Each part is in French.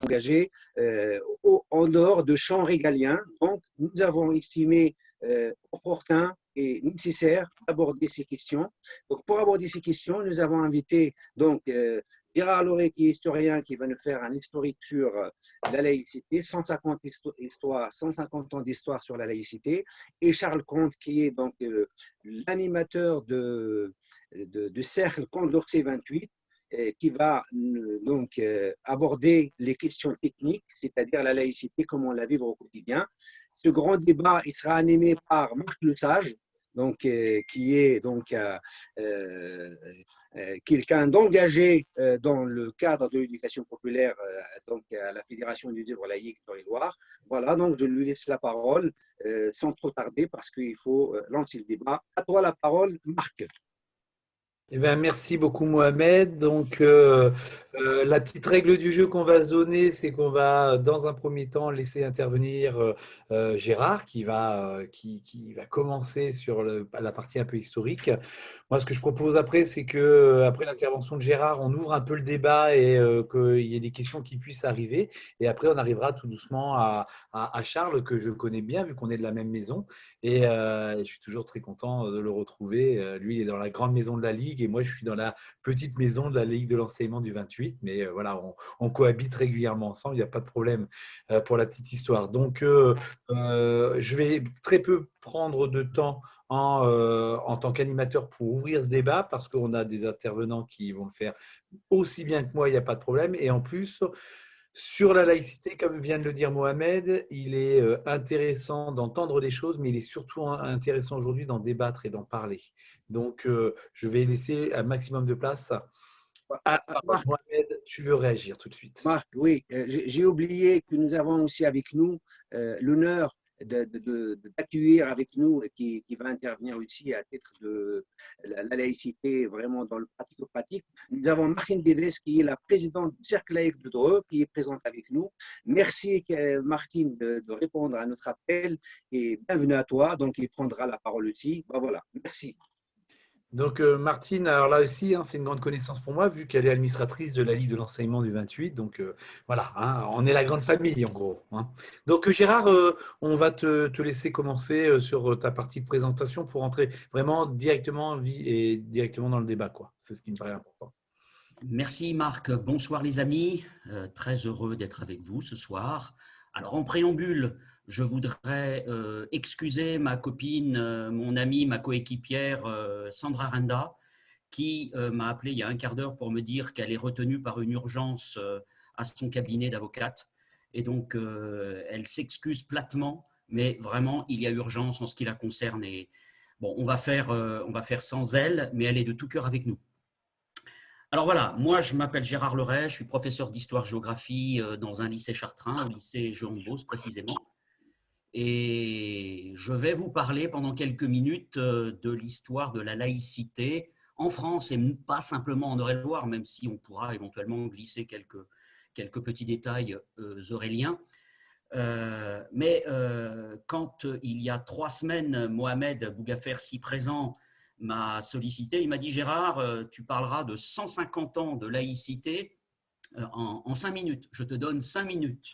engagés en dehors de champs régaliens. Donc, nous avons estimé opportun et nécessaire d'aborder ces questions. Donc, pour aborder ces questions, nous avons invité donc, Gérard Loret, qui est historien, qui va nous faire un historique sur la laïcité, 150 ans d'histoire sur la laïcité, et Charles Comte, qui est donc l'animateur de Cercle Condorcet 28, qui va donc aborder les questions techniques, c'est-à-dire la laïcité, comment la vivre au quotidien. Ce grand débat, il sera animé par Marc Lesage, donc, qui est donc quelqu'un d'engagé dans le cadre de l'éducation populaire, donc à la Fédération du livre laïque d'Eure-et-Loir. Voilà, donc je lui laisse la parole sans trop tarder parce qu'il faut lancer le débat. À toi la parole, Marc. Eh bien, merci beaucoup Mohamed. Donc, la petite règle du jeu qu'on va se donner, c'est qu'on va, dans un premier temps, laisser intervenir Gérard, qui va commencer sur la partie un peu historique. Moi, ce que je propose après, c'est que après l'intervention de Gérard, on ouvre un peu le débat et qu'il y ait des questions qui puissent arriver. Et après, on arrivera tout doucement à Charles, que je connais bien, vu qu'on est de la même maison. Et je suis toujours très content de le retrouver. Lui, il est dans la grande maison de la Ligue et moi, je suis dans la petite maison de la Ligue de l'enseignement du 28. Mais voilà, on cohabite régulièrement ensemble, il n'y a pas de problème pour la petite histoire. Donc, je vais très peu prendre de temps en tant qu'animateur pour ouvrir ce débat parce qu'on a des intervenants qui vont le faire aussi bien que moi, il n'y a pas de problème. Et en plus, sur la laïcité, comme vient de le dire Mohamed, il est intéressant d'entendre des choses, mais il est surtout intéressant aujourd'hui d'en débattre et d'en parler. Donc, je vais laisser un maximum de place à Marc, Mohamed. Tu veux réagir tout de suite? Marc, oui, j'ai oublié que nous avons aussi avec nous l'honneur d'accueillir avec nous et qui va intervenir aussi à titre de la laïcité vraiment dans le pratico-pratique. Nous avons Martine Deves qui est la présidente du Cercle laïque de Dreux qui est présente avec nous. Merci Martine de répondre à notre appel et bienvenue à toi. Donc il prendra la parole aussi. Ben voilà, merci. Donc, Martine, alors là aussi, hein, c'est une grande connaissance pour moi, vu qu'elle est administratrice de la Ligue de l'enseignement du 28. Donc, voilà, hein, on est la grande famille, en gros. Hein. Donc, Gérard, on va te laisser commencer sur ta partie de présentation pour entrer vraiment directement dans le débat, quoi. C'est ce qui me paraît important. Merci Marc, bonsoir les amis, très heureux d'être avec vous ce soir. Alors en préambule, je voudrais excuser ma copine, mon amie, ma coéquipière Sandra Renda, qui m'a appelé il y a un quart d'heure pour me dire qu'elle est retenue par une urgence à son cabinet d'avocate. Et donc elle s'excuse platement, mais vraiment il y a urgence en ce qui la concerne. Et bon, on va faire sans elle, mais elle est de tout cœur avec nous. Alors voilà, moi je m'appelle Gérard Leray, je suis professeur d'histoire-géographie dans un lycée chartrain, au lycée Jérôme Beauce précisément. Et je vais vous parler pendant quelques minutes de l'histoire de la laïcité en France et pas simplement en Eure-et-Loir, même si on pourra éventuellement glisser quelques petits détails euréliens. Mais quand il y a 3 semaines, Mohamed Bougafer, si présent, m'a sollicité, il m'a dit « Gérard, tu parleras de 150 ans de laïcité en 5 minutes. Je te donne 5 minutes. »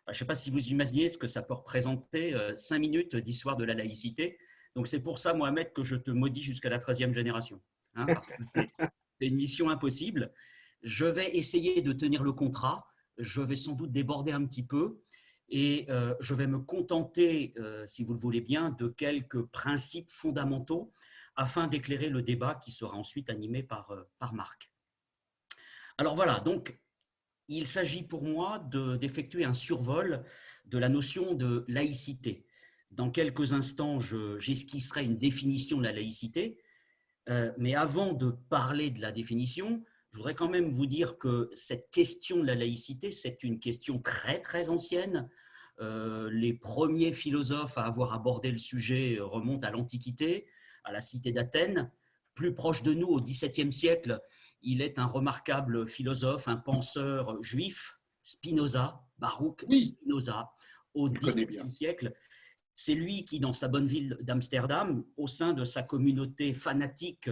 Je ne sais pas si vous imaginez ce que ça peut représenter, 5 minutes d'histoire de la laïcité. Donc c'est pour ça, Mohamed, que je te maudis jusqu'à la 13e génération. Hein, parce que c'est une mission impossible. Je vais essayer de tenir le contrat. Je vais sans doute déborder un petit peu. Et je vais me contenter, si vous le voulez bien, de quelques principes fondamentaux afin d'éclairer le débat qui sera ensuite animé par Marc. Alors voilà, donc il s'agit pour moi d'effectuer un survol de la notion de laïcité. Dans quelques instants, j'esquisserai une définition de la laïcité, mais avant de parler de la définition, je voudrais quand même vous dire que cette question de la laïcité, c'est une question très très ancienne. Les premiers philosophes à avoir abordé le sujet remontent à l'Antiquité, à la cité d'Athènes. Plus proche de nous, au XVIIe siècle, il est un remarquable philosophe, un penseur juif, Spinoza, Baruch Spinoza, au XVIIe siècle. C'est lui qui, dans sa bonne ville d'Amsterdam, au sein de sa communauté fanatique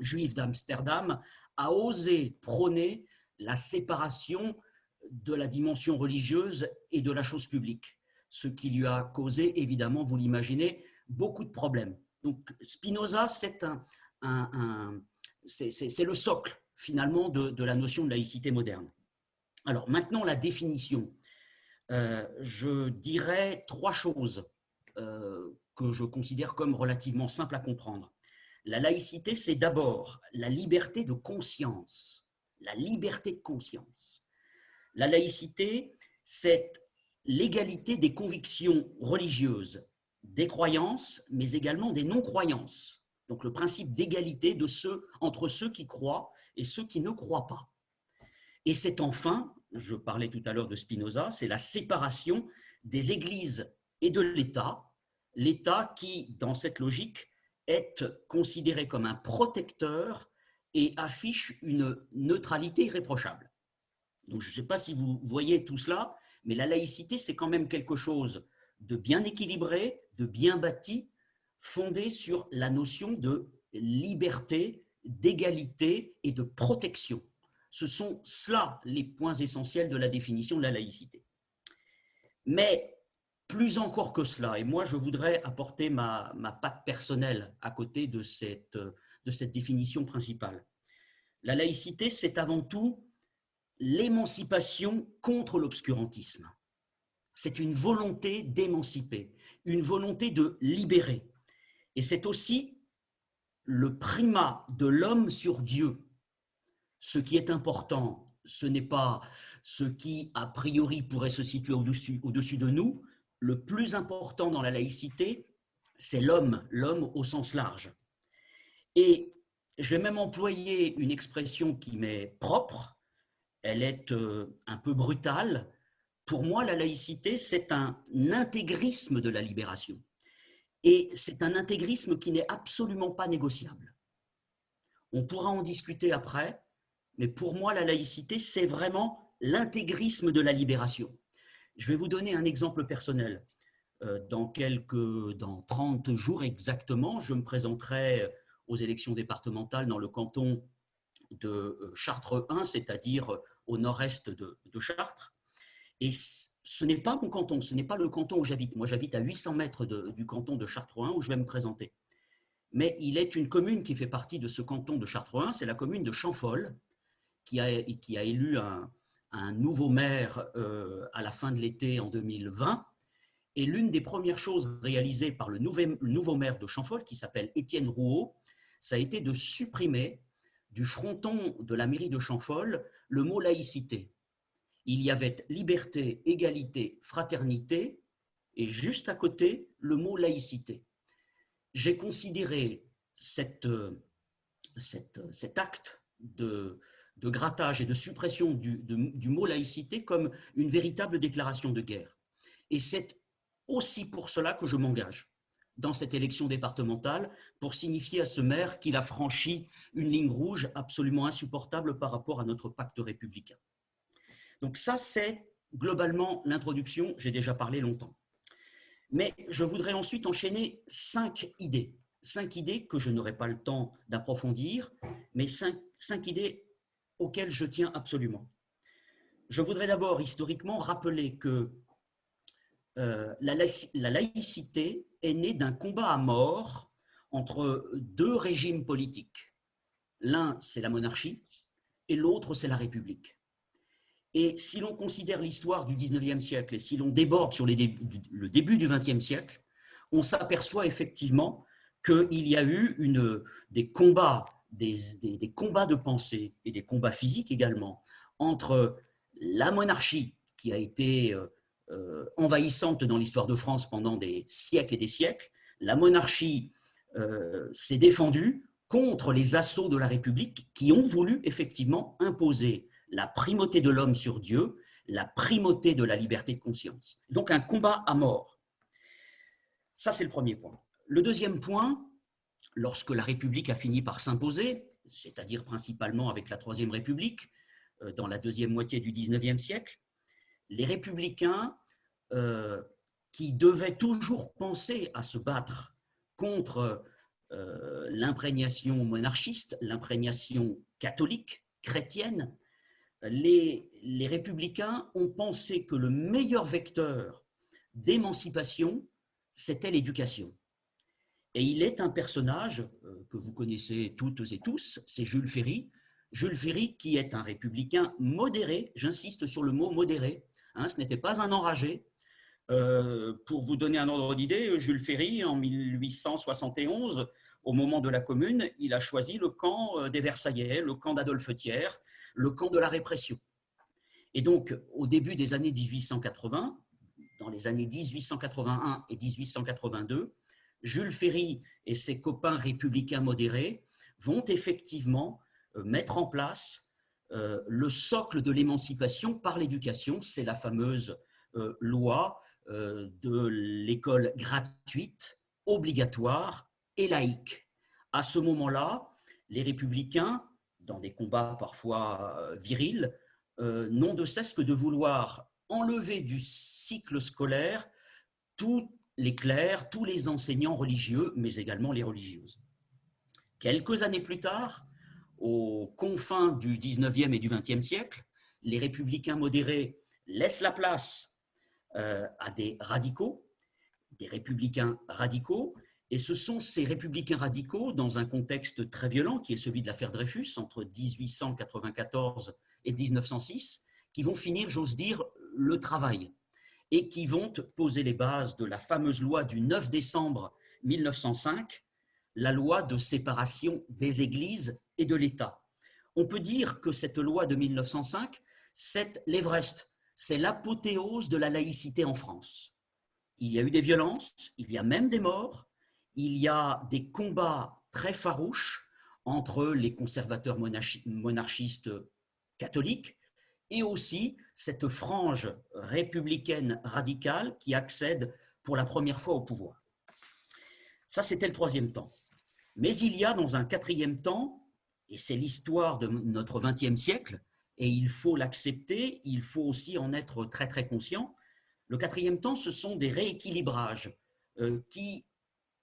juive d'Amsterdam, a osé prôner la séparation de la dimension religieuse et de la chose publique, ce qui lui a causé, évidemment, vous l'imaginez, beaucoup de problèmes. Donc Spinoza, c'est le socle, finalement, de la notion de laïcité moderne. Alors maintenant, la définition. Je dirais trois choses que je considère comme relativement simples à comprendre. La laïcité, c'est d'abord la liberté de conscience. La liberté de conscience. La laïcité, c'est l'égalité des convictions religieuses, des croyances, mais également des non-croyances. Donc le principe d'égalité entre ceux qui croient et ceux qui ne croient pas. Et c'est enfin, je parlais tout à l'heure de Spinoza, c'est la séparation des églises et de l'État, l'État qui, dans cette logique, est considéré comme un protecteur et affiche une neutralité irréprochable. Donc je ne sais pas si vous voyez tout cela, mais la laïcité, c'est quand même quelque chose de bien équilibré, de bien bâti, fondé sur la notion de liberté, d'égalité et de protection. Ce sont cela les points essentiels de la définition de la laïcité. Mais plus encore que cela, et moi je voudrais apporter ma patte personnelle à côté de cette définition principale. La laïcité, c'est avant tout l'émancipation contre l'obscurantisme. C'est une volonté d'émanciper, une volonté de libérer. Et c'est aussi le primat de l'homme sur Dieu. Ce qui est important, ce n'est pas ce qui, a priori, pourrait se situer au-dessus de nous. Le plus important dans la laïcité, c'est l'homme au sens large. Et je vais même employer une expression qui m'est propre, elle est un peu brutale. Pour moi, la laïcité, c'est un intégrisme de la libération. Et c'est un intégrisme qui n'est absolument pas négociable. On pourra en discuter après, mais pour moi, la laïcité, c'est vraiment l'intégrisme de la libération. Je vais vous donner un exemple personnel. Dans 30 jours exactement, je me présenterai aux élections départementales dans le canton de Chartres 1, c'est-à-dire au nord-est de Chartres. Et ce n'est pas mon canton, ce n'est pas le canton où j'habite. Moi, j'habite à 800 mètres du canton de Chartres 1 où je vais me présenter. Mais il est une commune qui fait partie de ce canton de Chartres 1, c'est la commune de Champfol, qui a élu un nouveau maire à la fin de l'été en 2020. Et l'une des premières choses réalisées par le nouveau maire de Champfol, qui s'appelle Étienne Rouault, ça a été de supprimer du fronton de la mairie de Champfol le mot laïcité. Il y avait liberté, égalité, fraternité, et juste à côté, le mot laïcité. J'ai considéré cet acte de grattage et de suppression du mot laïcité comme une véritable déclaration de guerre. Et c'est aussi pour cela que je m'engage dans cette élection départementale, pour signifier à ce maire qu'il a franchi une ligne rouge absolument insupportable par rapport à notre pacte républicain. Donc ça, c'est globalement l'introduction, j'ai déjà parlé longtemps. Mais je voudrais ensuite enchaîner 5 idées que je n'aurai pas le temps d'approfondir, mais 5 idées auxquelles je tiens absolument. Je voudrais d'abord historiquement rappeler que la laïcité est née d'un combat à mort entre 2 régimes politiques. L'un, c'est la monarchie, et l'autre, c'est la République. Et si l'on considère l'histoire du 19e siècle et si l'on déborde sur le début du 20e siècle, on s'aperçoit effectivement qu'il y a eu des combats de pensée et des combats physiques également entre la monarchie qui a été envahissante dans l'histoire de France pendant des siècles et des siècles. La monarchie s'est défendue contre les assauts de la République qui ont voulu effectivement imposer la primauté de l'homme sur Dieu, la primauté de la liberté de conscience. Donc un combat à mort. Ça, c'est le premier point. Le deuxième point, lorsque la République a fini par s'imposer, c'est-à-dire principalement avec la Troisième République, dans la deuxième moitié du 19e siècle, les républicains qui devaient toujours penser à se battre contre l'imprégnation monarchiste, l'imprégnation catholique, chrétienne, les républicains ont pensé que le meilleur vecteur d'émancipation, c'était l'éducation. Et il est un personnage que vous connaissez toutes et tous, c'est Jules Ferry. Jules Ferry qui est un républicain modéré, j'insiste sur le mot modéré, hein, ce n'était pas un enragé. Pour vous donner un ordre d'idée, Jules Ferry, en 1871, au moment de la Commune, il a choisi le camp des Versaillais, le camp d'Adolphe Thiers, le camp de la répression. Et donc, au début des années 1880, dans les années 1881 et 1882, Jules Ferry et ses copains républicains modérés vont effectivement mettre en place le socle de l'émancipation par l'éducation. C'est la fameuse loi de l'école gratuite, obligatoire et laïque. À ce moment-là, les républicains, dans des combats parfois virils, n'ont de cesse que de vouloir enlever du cycle scolaire tous les clercs, tous les enseignants religieux, mais également les religieuses. Quelques années plus tard, aux confins du 19e et du 20e siècle, les républicains modérés laissent la place à des radicaux, des républicains radicaux, et ce sont ces républicains radicaux, dans un contexte très violent, qui est celui de l'affaire Dreyfus, entre 1894 et 1906, qui vont finir, j'ose dire, le travail, et qui vont poser les bases de la fameuse loi du 9 décembre 1905, la loi de séparation des églises et de l'État. On peut dire que cette loi de 1905, c'est l'Everest, c'est l'apothéose de la laïcité en France. Il y a eu des violences, il y a même des morts, il y a des combats très farouches entre les conservateurs monarchistes catholiques et aussi cette frange républicaine radicale qui accède pour la première fois au pouvoir. Ça, c'était le troisième temps. Mais il y a dans un quatrième temps, et c'est l'histoire de notre XXe siècle, et il faut l'accepter, il faut aussi en être très très conscient. Le quatrième temps, ce sont des rééquilibrages qui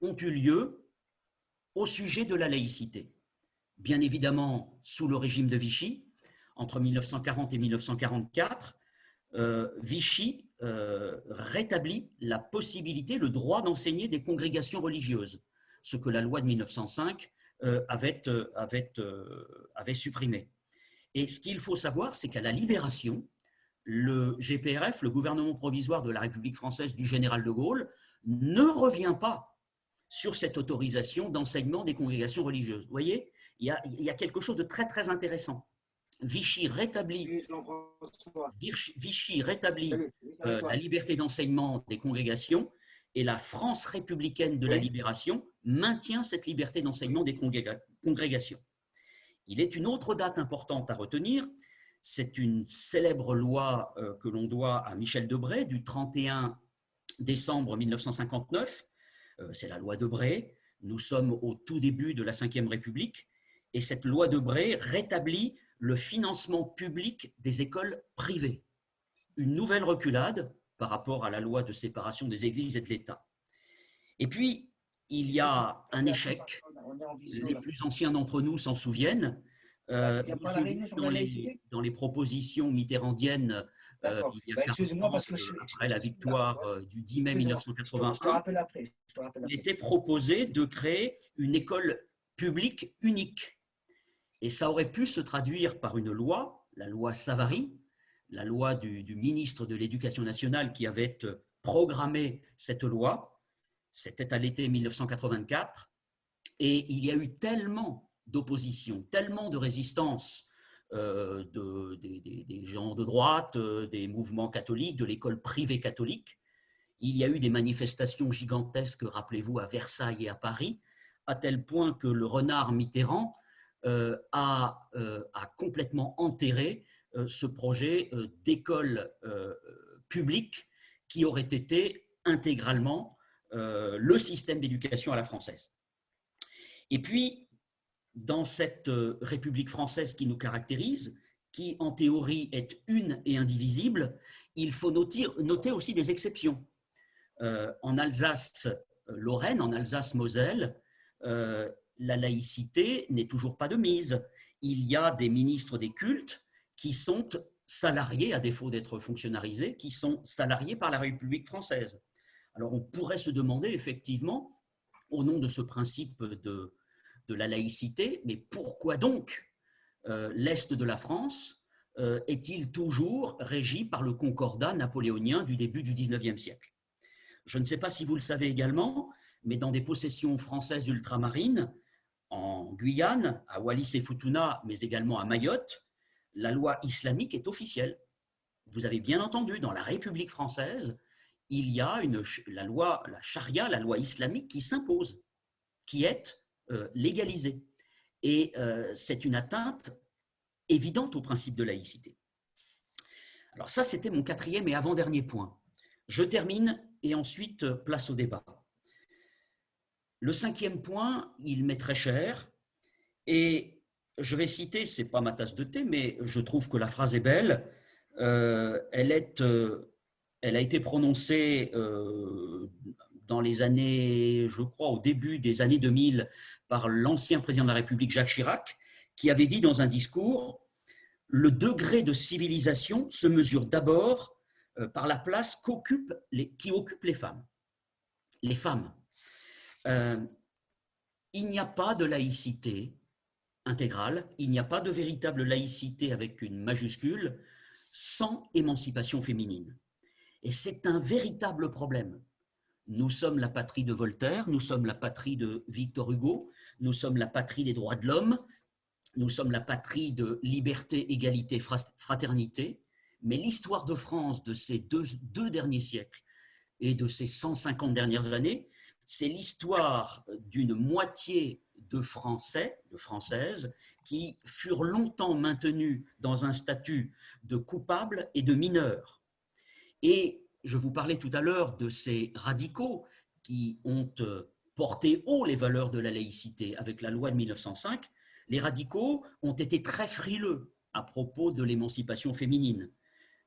ont eu lieu au sujet de la laïcité. Bien évidemment, sous le régime de Vichy, entre 1940 et 1944, Vichy rétablit la possibilité, le droit d'enseigner des congrégations religieuses, ce que la loi de 1905 avait supprimé. Et ce qu'il faut savoir, c'est qu'à la Libération, le GPRF, le gouvernement provisoire de la République française du général de Gaulle, ne revient pas sur cette autorisation d'enseignement des congrégations religieuses. Vous voyez, il y a quelque chose de très très intéressant. Vichy rétablit la liberté d'enseignement des congrégations et la France républicaine de la Libération maintient cette liberté d'enseignement des congrégations. Il est une autre date importante à retenir, c'est une célèbre loi que l'on doit à Michel Debré du 31 décembre 1959, c'est la loi Debré, nous sommes au tout début de la Ve République, et cette loi Debré rétablit le financement public des écoles privées. Une nouvelle reculade par rapport à la loi de séparation des églises et de l'État. Et puis, il y a un échec. Les plus anciens d'entre nous s'en souviennent. Dans les propositions mitterrandiennes, il y a 40 ans, après la victoire du 10 mai 1981, il était proposé de créer une école publique unique. Et ça aurait pu se traduire par une loi, la loi Savary, la loi du ministre de l'Éducation nationale qui avait programmé cette loi. C'était à l'été 1984. Et il y a eu tellement d'opposition, tellement de résistance des gens de droite, des mouvements catholiques, de l'école privée catholique. Il y a eu des manifestations gigantesques, rappelez-vous, à Versailles et à Paris, à tel point que le renard Mitterrand a complètement enterré ce projet d'école publique qui aurait été intégralement le système d'éducation à la française. Et puis, dans cette République française qui nous caractérise, qui en théorie est une et indivisible, il faut noter aussi des exceptions. En Alsace-Lorraine, en Alsace-Moselle, la laïcité n'est toujours pas de mise. Il y a des ministres des cultes qui sont salariés, à défaut d'être fonctionnalisés, qui sont salariés par la République française. Alors on pourrait se demander effectivement, au nom de ce principe de la laïcité, mais pourquoi donc l'Est de la France est-il toujours régi par le concordat napoléonien du début du XIXe siècle? Je ne sais pas si vous le savez également, mais dans des possessions françaises ultramarines, en Guyane, à Wallis et Futuna, mais également à Mayotte, la loi islamique est officielle. Vous avez bien entendu, dans la République française, il y a la loi, la charia, la loi islamique qui s'impose, qui est légalisée. Et c'est une atteinte évidente au principe de laïcité. Alors ça, c'était mon quatrième et avant-dernier point. Je termine et ensuite place au débat. Le cinquième point, il m'est très cher et je vais citer, ce n'est pas ma tasse de thé, mais je trouve que la phrase est belle. Elle a été prononcée dans les années, je crois, au début des années 2000 par l'ancien président de la République, Jacques Chirac, qui avait dit dans un discours: le degré de civilisation se mesure d'abord par la place occupent les femmes. Les femmes. Il n'y a pas de laïcité intégrale, il n'y a pas de véritable laïcité avec une majuscule sans émancipation féminine. Et c'est un véritable problème. Nous sommes la patrie de Voltaire, nous sommes la patrie de Victor Hugo, nous sommes la patrie des droits de l'homme, nous sommes la patrie de liberté, égalité, fraternité, mais l'histoire de France de ces deux derniers siècles et de ces 150 dernières années, c'est l'histoire d'une moitié de Français, de Françaises, qui furent longtemps maintenus dans un statut de coupables et de mineurs. Et je vous parlais tout à l'heure de ces radicaux qui ont porté haut les valeurs de la laïcité avec la loi de 1905. Les radicaux ont été très frileux à propos de l'émancipation féminine.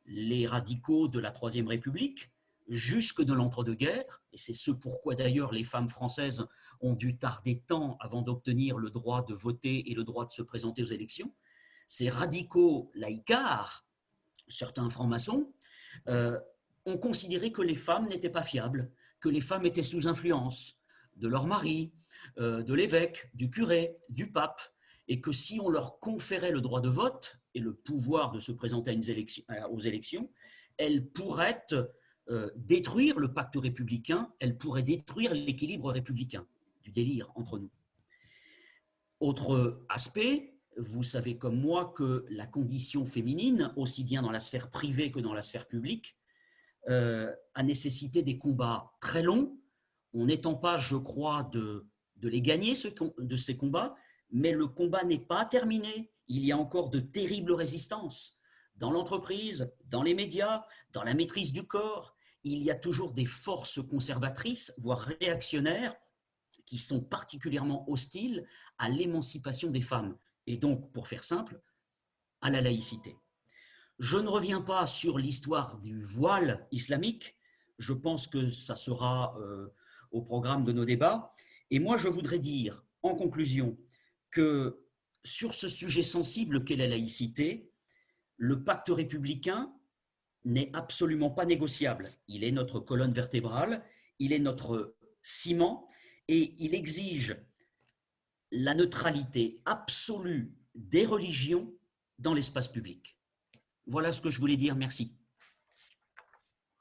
Les radicaux de la Troisième République, jusque de l'entre-deux-guerres, et c'est ce pourquoi d'ailleurs les femmes françaises ont dû tarder tant avant d'obtenir le droit de voter et le droit de se présenter aux élections, ces radicaux laïcards, certains francs-maçons, ont considéré que les femmes n'étaient pas fiables, que les femmes étaient sous influence de leur mari, de l'évêque, du curé, du pape, et que si on leur conférait le droit de vote et le pouvoir de se présenter aux élections, elles pourraient détruire le pacte républicain, elles pourraient détruire l'équilibre républicain, du délire entre nous. Autre aspect, vous savez comme moi que la condition féminine, aussi bien dans la sphère privée que dans la sphère publique, a nécessité des combats très longs. On n'est en pas, je crois, de les gagner, de ces combats, mais le combat n'est pas terminé. Il y a encore de terribles résistances dans l'entreprise, dans les médias, dans la maîtrise du corps. Il y a toujours des forces conservatrices, voire réactionnaires, qui sont particulièrement hostiles à l'émancipation des femmes et donc, pour faire simple, à la laïcité. Je ne reviens pas sur l'histoire du voile islamique. Je pense que ça sera au programme de nos débats. Et moi, je voudrais dire, en conclusion, que sur ce sujet sensible qu'est la laïcité, le pacte républicain n'est absolument pas négociable. Il est notre colonne vertébrale, il est notre ciment et il exige la neutralité absolue des religions dans l'espace public. Voilà ce que je voulais dire. Merci.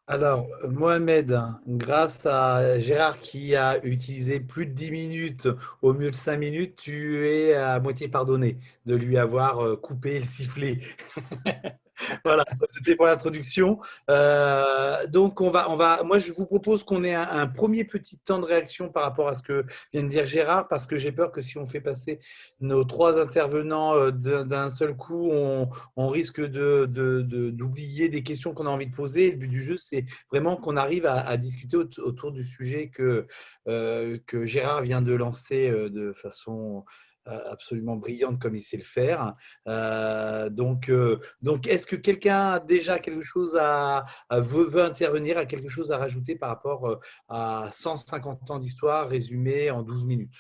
Alors, Mohamed, grâce à Gérard qui a utilisé plus de 10 minutes, au mieux de 5 minutes, tu es à moitié pardonné de lui avoir coupé le sifflet. Voilà, ça c'était pour l'introduction. Donc, moi, je vous propose qu'on ait un premier petit temps de réaction par rapport à ce que vient de dire Gérard, parce que j'ai peur que si on fait passer nos trois intervenants d'un seul coup, on risque d'oublier des questions qu'on a envie de poser. Le but du jeu, c'est vraiment qu'on arrive à discuter autour du sujet que Gérard vient de lancer de façon absolument brillante comme il sait le faire. Donc, est-ce que quelqu'un a déjà quelque chose veut intervenir, a quelque chose à rajouter par rapport à 150 ans d'histoire résumée en 12 minutes?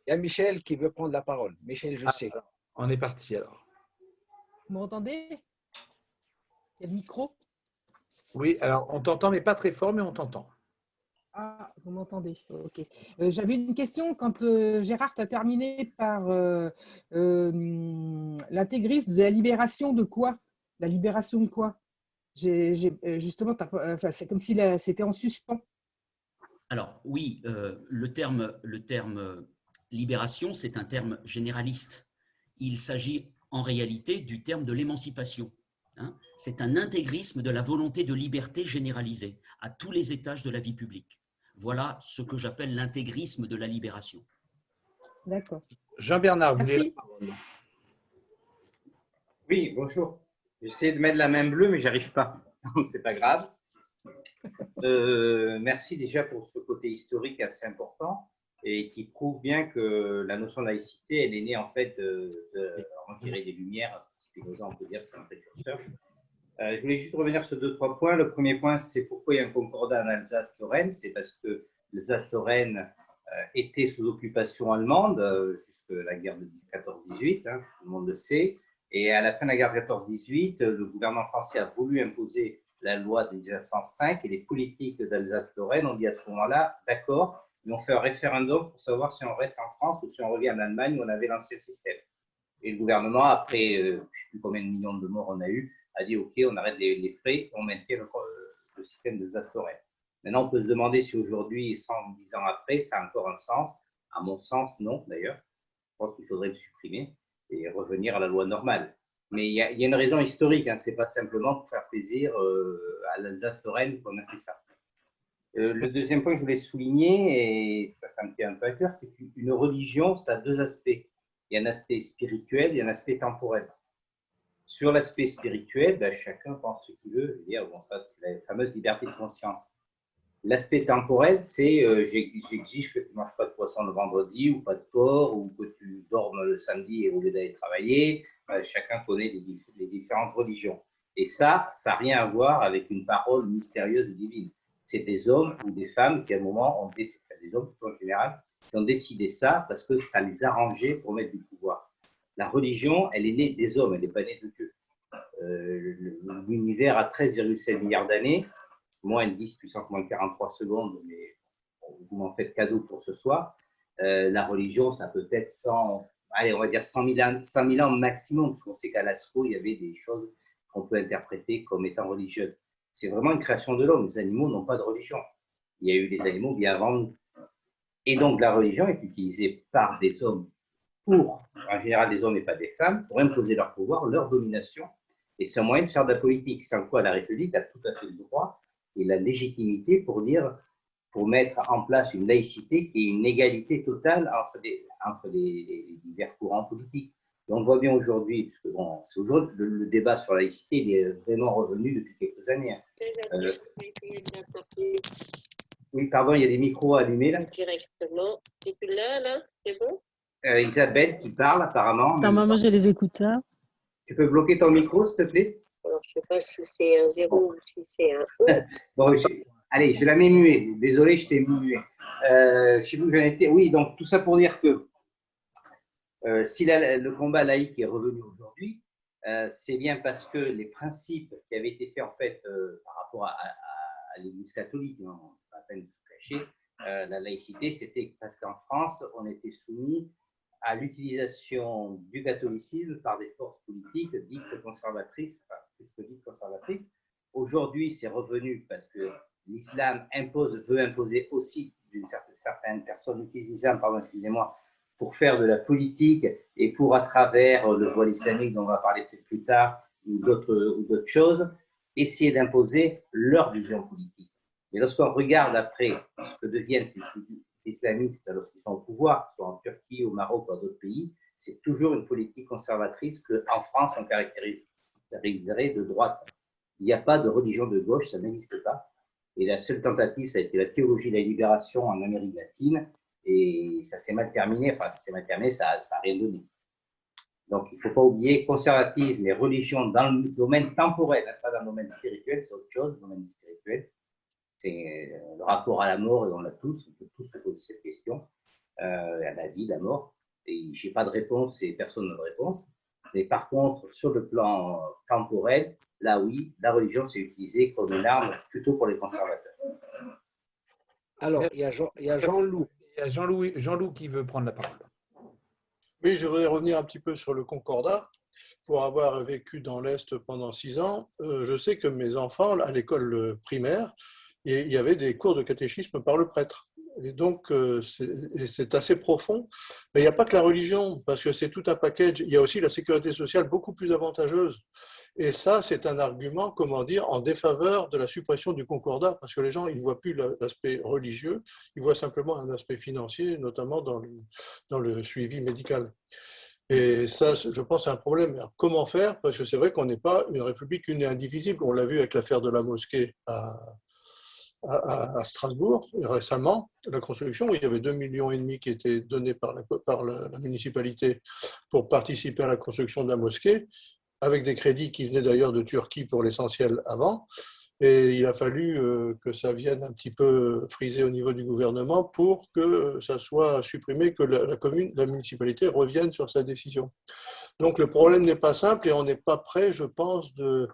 Il y a Michel qui veut prendre la parole. Michel, je sais. On est parti alors. Vous m'entendez? Il y a le micro? Oui, alors on t'entend, mais pas très fort, mais on t'entend. Ah, vous m'entendez? Ok. J'avais une question quand Gérard a terminé par l'intégrisme de la libération de quoi? La libération de quoi? Justement, enfin, c'est comme si c'était en suspens. Alors oui, le terme libération, c'est un terme généraliste. Il s'agit en réalité du terme de l'émancipation. Hein. C'est un intégrisme de la volonté de liberté généralisée à tous les étages de la vie publique. Voilà ce que j'appelle l'intégrisme de la libération. D'accord. Jean-Bernard, vous voulez la Merci. parole? Oui, bonjour. J'essaie de mettre la main bleue, mais j'arrive pas. C'est pas grave. Merci déjà pour ce côté historique assez important et qui prouve bien que la notion de laïcité, elle est née en fait en tirer des Lumières. Spinoza, on peut dire, c'est un précurseur. Je voulais juste revenir sur 2-3 points. Le premier point, c'est pourquoi il y a un concordat en Alsace-Lorraine. C'est parce que l'Alsace-Lorraine était sous occupation allemande jusque la guerre de 14-18, hein, tout le monde le sait. Et à la fin de la guerre de 14-18, le gouvernement français a voulu imposer la loi de 1905 et les politiques d'Alsace-Lorraine ont dit à ce moment-là, d'accord, mais on fait un référendum pour savoir si on reste en France ou si on revient en Allemagne où on avait l'ancien système. Et le gouvernement, après, je ne sais plus combien de millions de morts on a eu, a dit ok, on arrête les frais, on maintient le système d'Alsace-Lorraine. Maintenant, on peut se demander si aujourd'hui, 110 ans après, ça a encore un sens. À mon sens, non, d'ailleurs. Je pense qu'il faudrait le supprimer et revenir à la loi normale. Mais il y a une raison historique, hein. Ce n'est pas simplement pour faire plaisir à l'Alsace-Lorraine qu'on a fait ça. Le deuxième point que je voulais souligner, et ça me tient un peu à cœur, c'est qu'une religion, ça a deux aspects. Il y a un aspect spirituel, il y a un aspect temporel. Sur l'aspect spirituel, ben, chacun pense ce qu'il veut. Dire, bon, ça, c'est la fameuse liberté de conscience. L'aspect temporel, c'est j'exige que tu ne manges pas de poisson le vendredi ou pas de porc ou que tu dormes le samedi au lieu d'aller travailler. Chacun connaît les différentes religions. Et ça n'a rien à voir avec une parole mystérieuse et divine. C'est des hommes ou des femmes qui, à un moment, des hommes en général, qui ont décidé ça parce que ça les arrangeait pour mettre du pouvoir. La religion, elle est née des hommes, elle n'est pas née de Dieu. L'univers a 13,7 milliards d'années. Moins 10 puissance moins 43 secondes, mais vous m'en faites cadeau pour ce soir. La religion, ça peut être 100, allez, on va dire 100 000 ans maximum, parce qu'on sait qu'à Lascaux, il y avait des choses qu'on peut interpréter comme étant religieuses. C'est vraiment une création de l'homme. Les animaux n'ont pas de religion. Il y a eu des animaux bien avant nous. Et donc, la religion est utilisée par des hommes pour, en général, des hommes et pas des femmes, pour imposer leur pouvoir, leur domination. Et c'est un moyen de faire de la politique, sans quoi la République a tout à fait le droit et la légitimité pour mettre en place une laïcité qui est une égalité totale entre les divers courants politiques. Et on voit bien aujourd'hui, puisque bon, le débat sur la laïcité il est vraiment revenu depuis quelques années. Oui, pardon, il y a des micros allumés là. Directement. Et tu l'as là, c'est bon? Isabelle qui parle apparemment. Normalement, j'ai les écouteurs. Tu peux bloquer ton micro, s'il te plaît? Alors, je ne sais pas si c'est un 0 ou si c'est un O. Bon, allez, je la mets muet. Désolé, je t'ai muet. Je sais plus où j'en étais. Oui, donc tout ça pour dire que si le combat laïque est revenu aujourd'hui, c'est bien parce que les principes qui avaient été faits en fait par rapport à l'Église catholique, hein, c'est pas la peine de se cacher, la laïcité, c'était parce qu'en France, on était soumis à l'utilisation du catholicisme par des forces politiques dites conservatrices, enfin, plus que dites conservatrices. Aujourd'hui, c'est revenu parce que l'islam veut imposer aussi d'une certaine personne utilise l'islam, pardon, excusez-moi, pour faire de la politique et pour, à travers le voile islamique dont on va parler peut-être plus tard, ou d'autres choses, essayer d'imposer leur vision politique. Mais lorsqu'on regarde après ce que deviennent ces islamistes lorsqu'ils sont au pouvoir, soit en Turquie, au Maroc ou dans d'autres pays, c'est toujours une politique conservatrice qu'en France on caractériserait de droite. Il n'y a pas de religion de gauche, ça n'existe pas. Et la seule tentative, ça a été la théologie de la libération en Amérique latine, et ça s'est mal terminé, enfin, ça n'a rien donné. Donc, il ne faut pas oublier, conservatisme et religion dans le domaine temporel, pas dans le domaine spirituel, c'est autre chose, le domaine spirituel. C'est le rapport à la mort, et on l'a tous, on peut tous se poser cette question, à la vie, la mort. Et je n'ai pas de réponse et personne n'a de réponse. Mais par contre, sur le plan temporel, là oui, la religion s'est utilisée comme une arme plutôt pour les conservateurs. Alors, il y a Jean-Loup. Il y a Jean-Loup qui veut prendre la parole. Oui, je voudrais revenir un petit peu sur le Concordat. Pour avoir vécu dans l'Est pendant 6 ans, je sais que mes enfants, à l'école primaire, il y avait des cours de catéchisme par le prêtre. Et donc, c'est assez profond. Mais il n'y a pas que la religion, parce que c'est tout un package. Il y a aussi la sécurité sociale beaucoup plus avantageuse. Et ça, c'est un argument, comment dire, en défaveur de la suppression du Concordat, parce que les gens, ils ne voient plus l'aspect religieux, ils voient simplement un aspect financier, notamment dans le suivi médical. Et ça, je pense, c'est un problème. Alors, comment faire? Parce que c'est vrai qu'on n'est pas une république une et indivisible. On l'a vu avec l'affaire de la mosquée à Strasbourg récemment, la construction, où il y avait 2,5 millions qui étaient donnés par la municipalité pour participer à la construction de la mosquée, avec des crédits qui venaient d'ailleurs de Turquie pour l'essentiel avant. Et il a fallu que ça vienne un petit peu friser au niveau du gouvernement pour que ça soit supprimé, que la municipalité revienne sur sa décision. Donc le problème n'est pas simple et on n'est pas prêt, je pense, de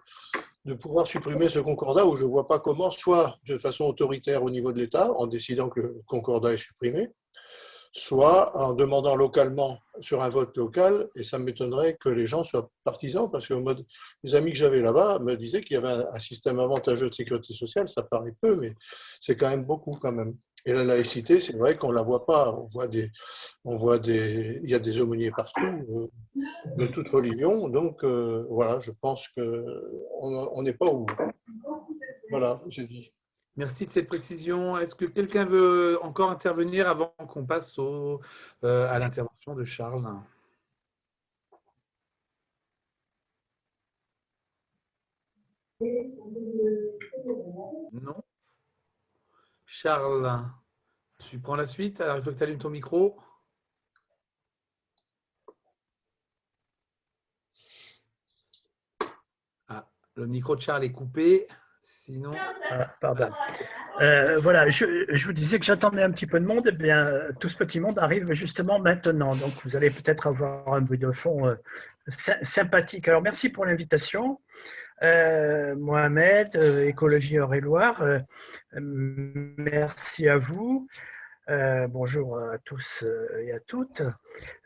pouvoir supprimer ce concordat, où je ne vois pas comment, soit de façon autoritaire au niveau de l'État, en décidant que le concordat est supprimé, soit en demandant localement sur un vote local, et ça m'étonnerait que les gens soient partisans, parce que les amis que j'avais là-bas me disaient qu'il y avait un système avantageux de sécurité sociale, ça paraît peu, mais c'est quand même beaucoup quand même. Et la laïcité, c'est vrai qu'on ne la voit pas, il y a des aumôniers partout, de toute religion, donc voilà, je pense qu'on n'est pas au bout. Voilà, j'ai dit. Merci de cette précision. Est-ce que quelqu'un veut encore intervenir avant qu'on passe à l'intervention de Charles? Non. Charles, tu prends la suite. Alors, il faut que tu allumes ton micro. Ah, le micro de Charles est coupé. Sinon… pardon. Voilà, je vous disais que j'attendais un petit peu de monde. Eh bien, tout ce petit monde arrive justement maintenant. Donc, vous allez peut-être avoir un bruit de fond sympathique. Alors, merci pour l'invitation. Mohamed, Écologie Eure-et-Loire, merci à vous. Bonjour à tous et à toutes.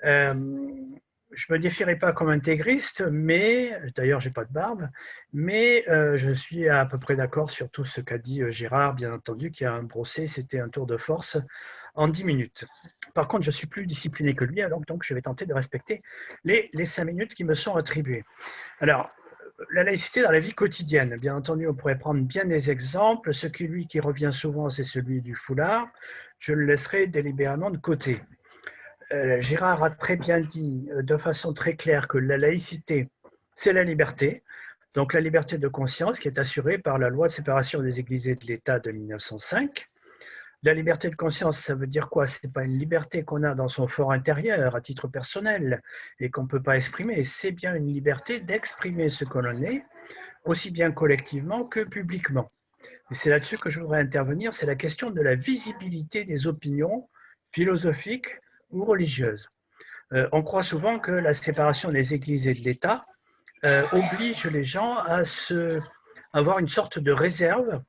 Je ne me définirai pas comme intégriste, mais d'ailleurs, je n'ai pas de barbe, mais je suis à peu près d'accord sur tout ce qu'a dit Gérard, bien entendu, qui a brossé, c'était un tour de force en 10 minutes. Par contre, je suis plus discipliné que lui, alors donc je vais tenter de respecter les 5 minutes qui me sont attribuées. Alors, la laïcité dans la vie quotidienne, bien entendu, on pourrait prendre bien des exemples. Qui revient souvent, c'est celui du foulard. Je le laisserai délibérément de côté. Gérard a très bien dit de façon très claire que la laïcité, c'est la liberté. Donc la liberté de conscience qui est assurée par la loi de séparation des églises et de l'État de 1905. La liberté de conscience, ça veut dire quoi? Ce n'est pas une liberté qu'on a dans son fort intérieur, à titre personnel, et qu'on ne peut pas exprimer. C'est bien une liberté d'exprimer ce que l'on est, aussi bien collectivement que publiquement. Et c'est là-dessus que je voudrais intervenir, c'est la question de la visibilité des opinions philosophiques ou religieuses. On croit souvent que la séparation des églises et de l'État oblige les gens à avoir une sorte de réserve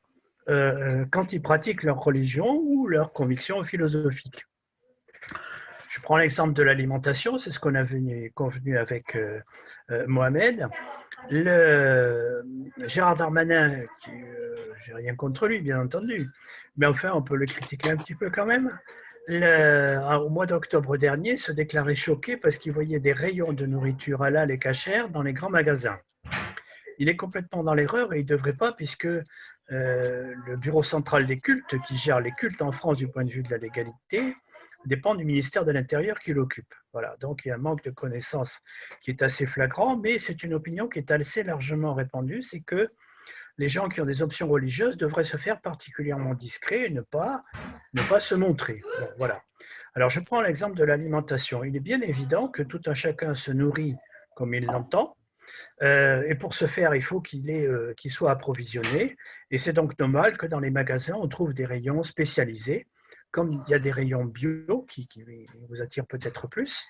quand ils pratiquent leur religion ou leurs convictions philosophiques. Je prends l'exemple de l'alimentation, c'est ce qu'on a convenu avec Mohamed. Gérard Darmanin, j'ai rien contre lui, bien entendu, mais enfin, on peut le critiquer un petit peu quand même. Au mois d'octobre dernier, se déclarait choqué parce qu'il voyait des rayons de nourriture halal et cachère dans les grands magasins. Il est complètement dans l'erreur et il ne devrait pas, puisque le Bureau central des cultes, qui gère les cultes en France du point de vue de la légalité, dépend du ministère de l'Intérieur qui l'occupe. Voilà, donc il y a un manque de connaissances qui est assez flagrant, mais c'est une opinion qui est assez largement répandue, c'est que les gens qui ont des options religieuses devraient se faire particulièrement discrets et ne pas se montrer. Bon, voilà. Alors je prends l'exemple de l'alimentation. Il est bien évident que tout un chacun se nourrit comme il l'entend, et pour ce faire, il faut qu'il soit approvisionné, et c'est donc normal que dans les magasins, on trouve des rayons spécialisés, comme il y a des rayons bio qui vous attirent peut-être plus,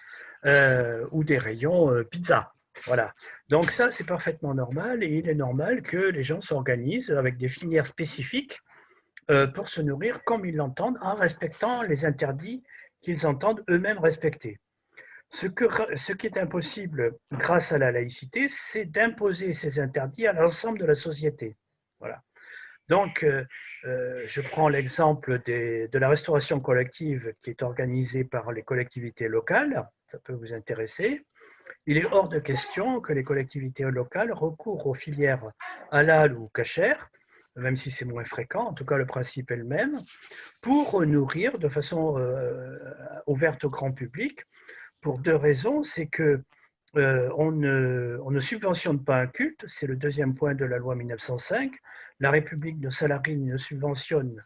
ou des rayons pizza. Voilà. Donc ça, c'est parfaitement normal et il est normal que les gens s'organisent avec des filières spécifiques pour se nourrir comme ils l'entendent en respectant les interdits qu'ils entendent eux-mêmes respecter. Ce qui est impossible grâce à la laïcité, c'est d'imposer ces interdits à l'ensemble de la société. Voilà. Donc, je prends l'exemple de la restauration collective qui est organisée par les collectivités locales, ça peut vous intéresser. Il est hors de question que les collectivités locales recourent aux filières halal ou kasher, même si c'est moins fréquent, en tout cas le principe est le même, pour nourrir de façon ouverte au grand public, pour deux raisons. C'est que on ne subventionne pas un culte, c'est le deuxième point de la loi 1905. La République de Salarie ne subventionne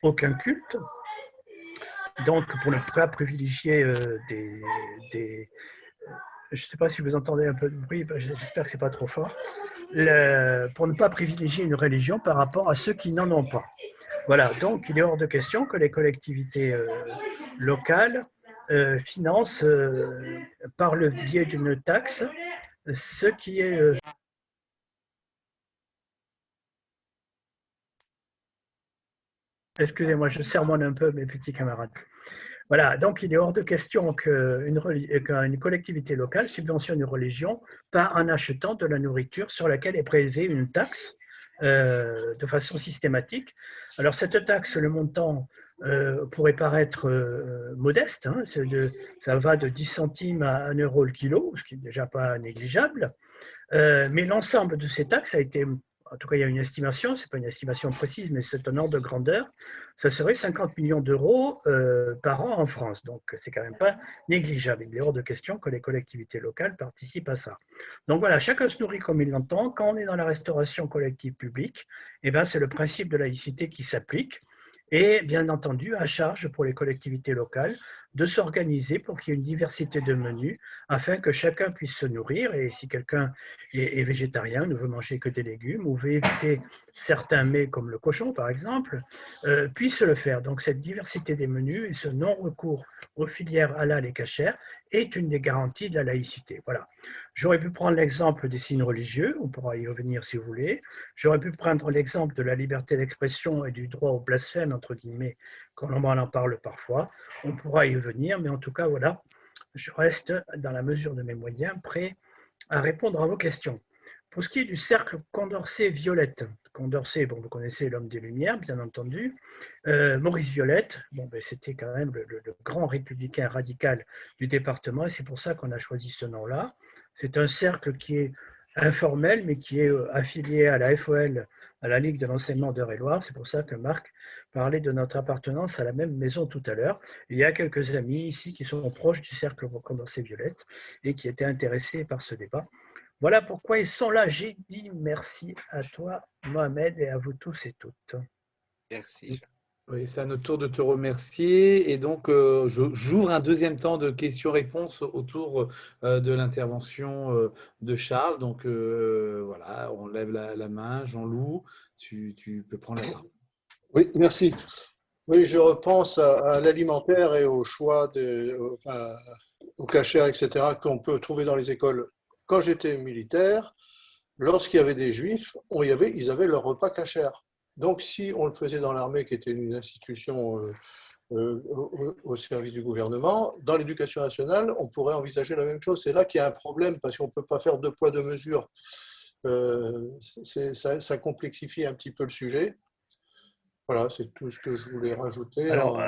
aucun culte. Donc, pour ne pas privilégier je ne sais pas si vous entendez un peu de bruit, j'espère que ce n'est pas trop fort, pour ne pas privilégier une religion par rapport à ceux qui n'en ont pas. Voilà, donc il est hors de question que les collectivités locales financent par le biais d'une taxe ce qui est... Excusez-moi, je sermonne un peu mes petits camarades. Voilà, donc il est hors de question qu'une collectivité locale subventionne une religion par en achetant de la nourriture sur laquelle est prélevée une taxe de façon systématique. Alors cette taxe, le montant pourrait paraître modeste, hein, ça va de 10 centimes à 1 euro le kilo, ce qui n'est déjà pas négligeable, mais l'ensemble de ces taxes a été... En tout cas, il y a une estimation, ce n'est pas une estimation précise, mais c'est un ordre de grandeur, ça serait 50 millions d'euros par an en France. Donc, c'est quand même pas négligeable. Il est hors de question que les collectivités locales participent à ça. Donc voilà, chacun se nourrit comme il l'entend. Quand on est dans la restauration collective publique, eh ben, c'est le principe de laïcité qui s'applique. Et bien entendu, à charge pour les collectivités locales de s'organiser pour qu'il y ait une diversité de menus afin que chacun puisse se nourrir. Et si quelqu'un est végétarien, ne veut manger que des légumes ou veut éviter certains mets comme le cochon par exemple, puisse le faire. Donc cette diversité des menus et ce non-recours aux filières halal et cachère est une des garanties de la laïcité. Voilà. J'aurais pu prendre l'exemple des signes religieux, on pourra y revenir si vous voulez. J'aurais pu prendre l'exemple de la liberté d'expression et du droit au blasphème, entre guillemets, quand on en parle parfois. On pourra y revenir, mais en tout cas, voilà, je reste, dans la mesure de mes moyens, prêt à répondre à vos questions. Pour ce qui est du cercle Condorcet-Violette, Condorcet, bon, vous connaissez l'homme des Lumières, bien entendu. Maurice Violette, bon, ben, c'était quand même le grand républicain radical du département, et c'est pour ça qu'on a choisi ce nom-là. C'est un cercle qui est informel, mais qui est affilié à la FOL, à la Ligue de l'enseignement d'Eure-et-Loire. C'est pour ça que Marc parlait de notre appartenance à la même maison tout à l'heure. Il y a quelques amis ici qui sont proches du cercle Condorcet-Violette et qui étaient intéressés par ce débat. Voilà pourquoi ils sont là. J'ai dit merci à toi, Mohamed, et à vous tous et toutes. Merci. Oui, c'est à notre tour de te remercier. Et donc, j'ouvre un deuxième temps de questions-réponses autour de l'intervention de Charles. Donc, voilà, on lève la main. Jean-Loup, tu peux prendre la parole. Oui, merci. Oui, je repense à l'alimentaire et au choix, au cachère, etc., qu'on peut trouver dans les écoles. Quand j'étais militaire, lorsqu'il y avait des juifs, ils avaient leur repas cachère. Donc, si on le faisait dans l'armée, qui était une institution au service du gouvernement, dans l'éducation nationale, on pourrait envisager la même chose. C'est là qu'il y a un problème, parce qu'on ne peut pas faire deux poids, deux mesures. Ça complexifie un petit peu le sujet. Voilà, c'est tout ce que je voulais rajouter. Alors,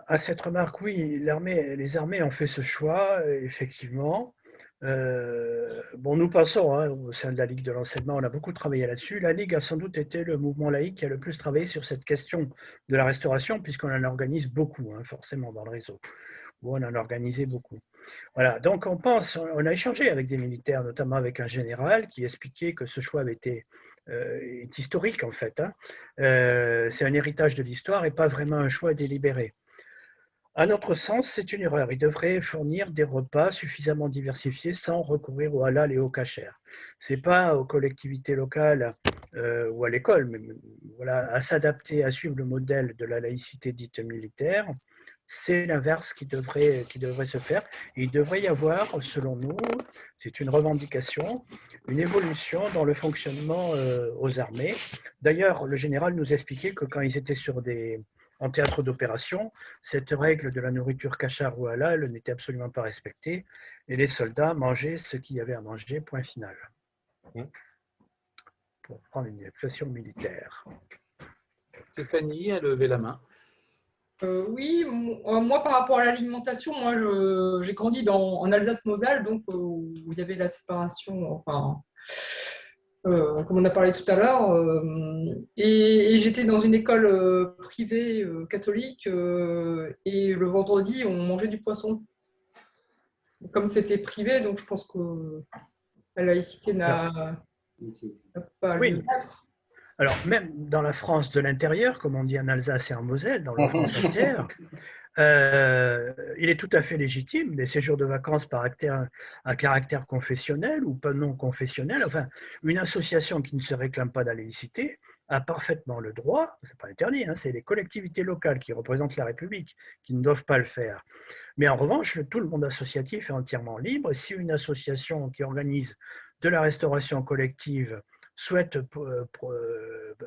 à cette remarque, oui, les armées ont fait ce choix, effectivement. Bon, nous passons, hein, au sein de la Ligue de l'enseignement, on a beaucoup travaillé là-dessus. La Ligue a sans doute été le mouvement laïque qui a le plus travaillé sur cette question de la restauration, puisqu'on en organise beaucoup, hein, forcément, dans le réseau. Où on en a organisé beaucoup. Voilà, donc on a échangé avec des militaires, notamment avec un général qui expliquait que ce choix avait été est historique en fait. Hein. C'est un héritage de l'histoire et pas vraiment un choix délibéré. À notre sens, c'est une erreur. Il devrait fournir des repas suffisamment diversifiés sans recourir au halal et au kasher. Ce n'est pas aux collectivités locales ou à l'école, mais voilà, à s'adapter, à suivre le modèle de la laïcité dite militaire. c'est l'inverse qui devrait se faire. Et il devrait y avoir, selon nous, c'est une revendication, une évolution dans le fonctionnement aux armées. D'ailleurs, le général nous expliquait que quand ils étaient en théâtre d'opération, cette règle de la nourriture cachère ou halal n'était absolument pas respectée et les soldats mangeaient ce qu'il y avait à manger, point final. Pour prendre une expression militaire. Stéphanie a levé la main. Oui, moi par rapport à l'alimentation, moi j'ai grandi en Alsace-Moselle, donc où il y avait la séparation, enfin, comme on a parlé tout à l'heure, et j'étais dans une école privée catholique, et le vendredi on mangeait du poisson. Comme c'était privé, donc je pense que la laïcité n'a pas lieu d'être. Alors, même dans la France de l'intérieur, comme on dit en Alsace et en Moselle, dans la France entière, il est tout à fait légitime, des séjours de vacances à caractère confessionnel ou pas non confessionnel, enfin, une association qui ne se réclame pas de la laïcité a parfaitement le droit, c'est pas interdit, hein, c'est les collectivités locales qui représentent la République qui ne doivent pas le faire. Mais en revanche, tout le monde associatif est entièrement libre. Si une association qui organise de la restauration collective souhaitent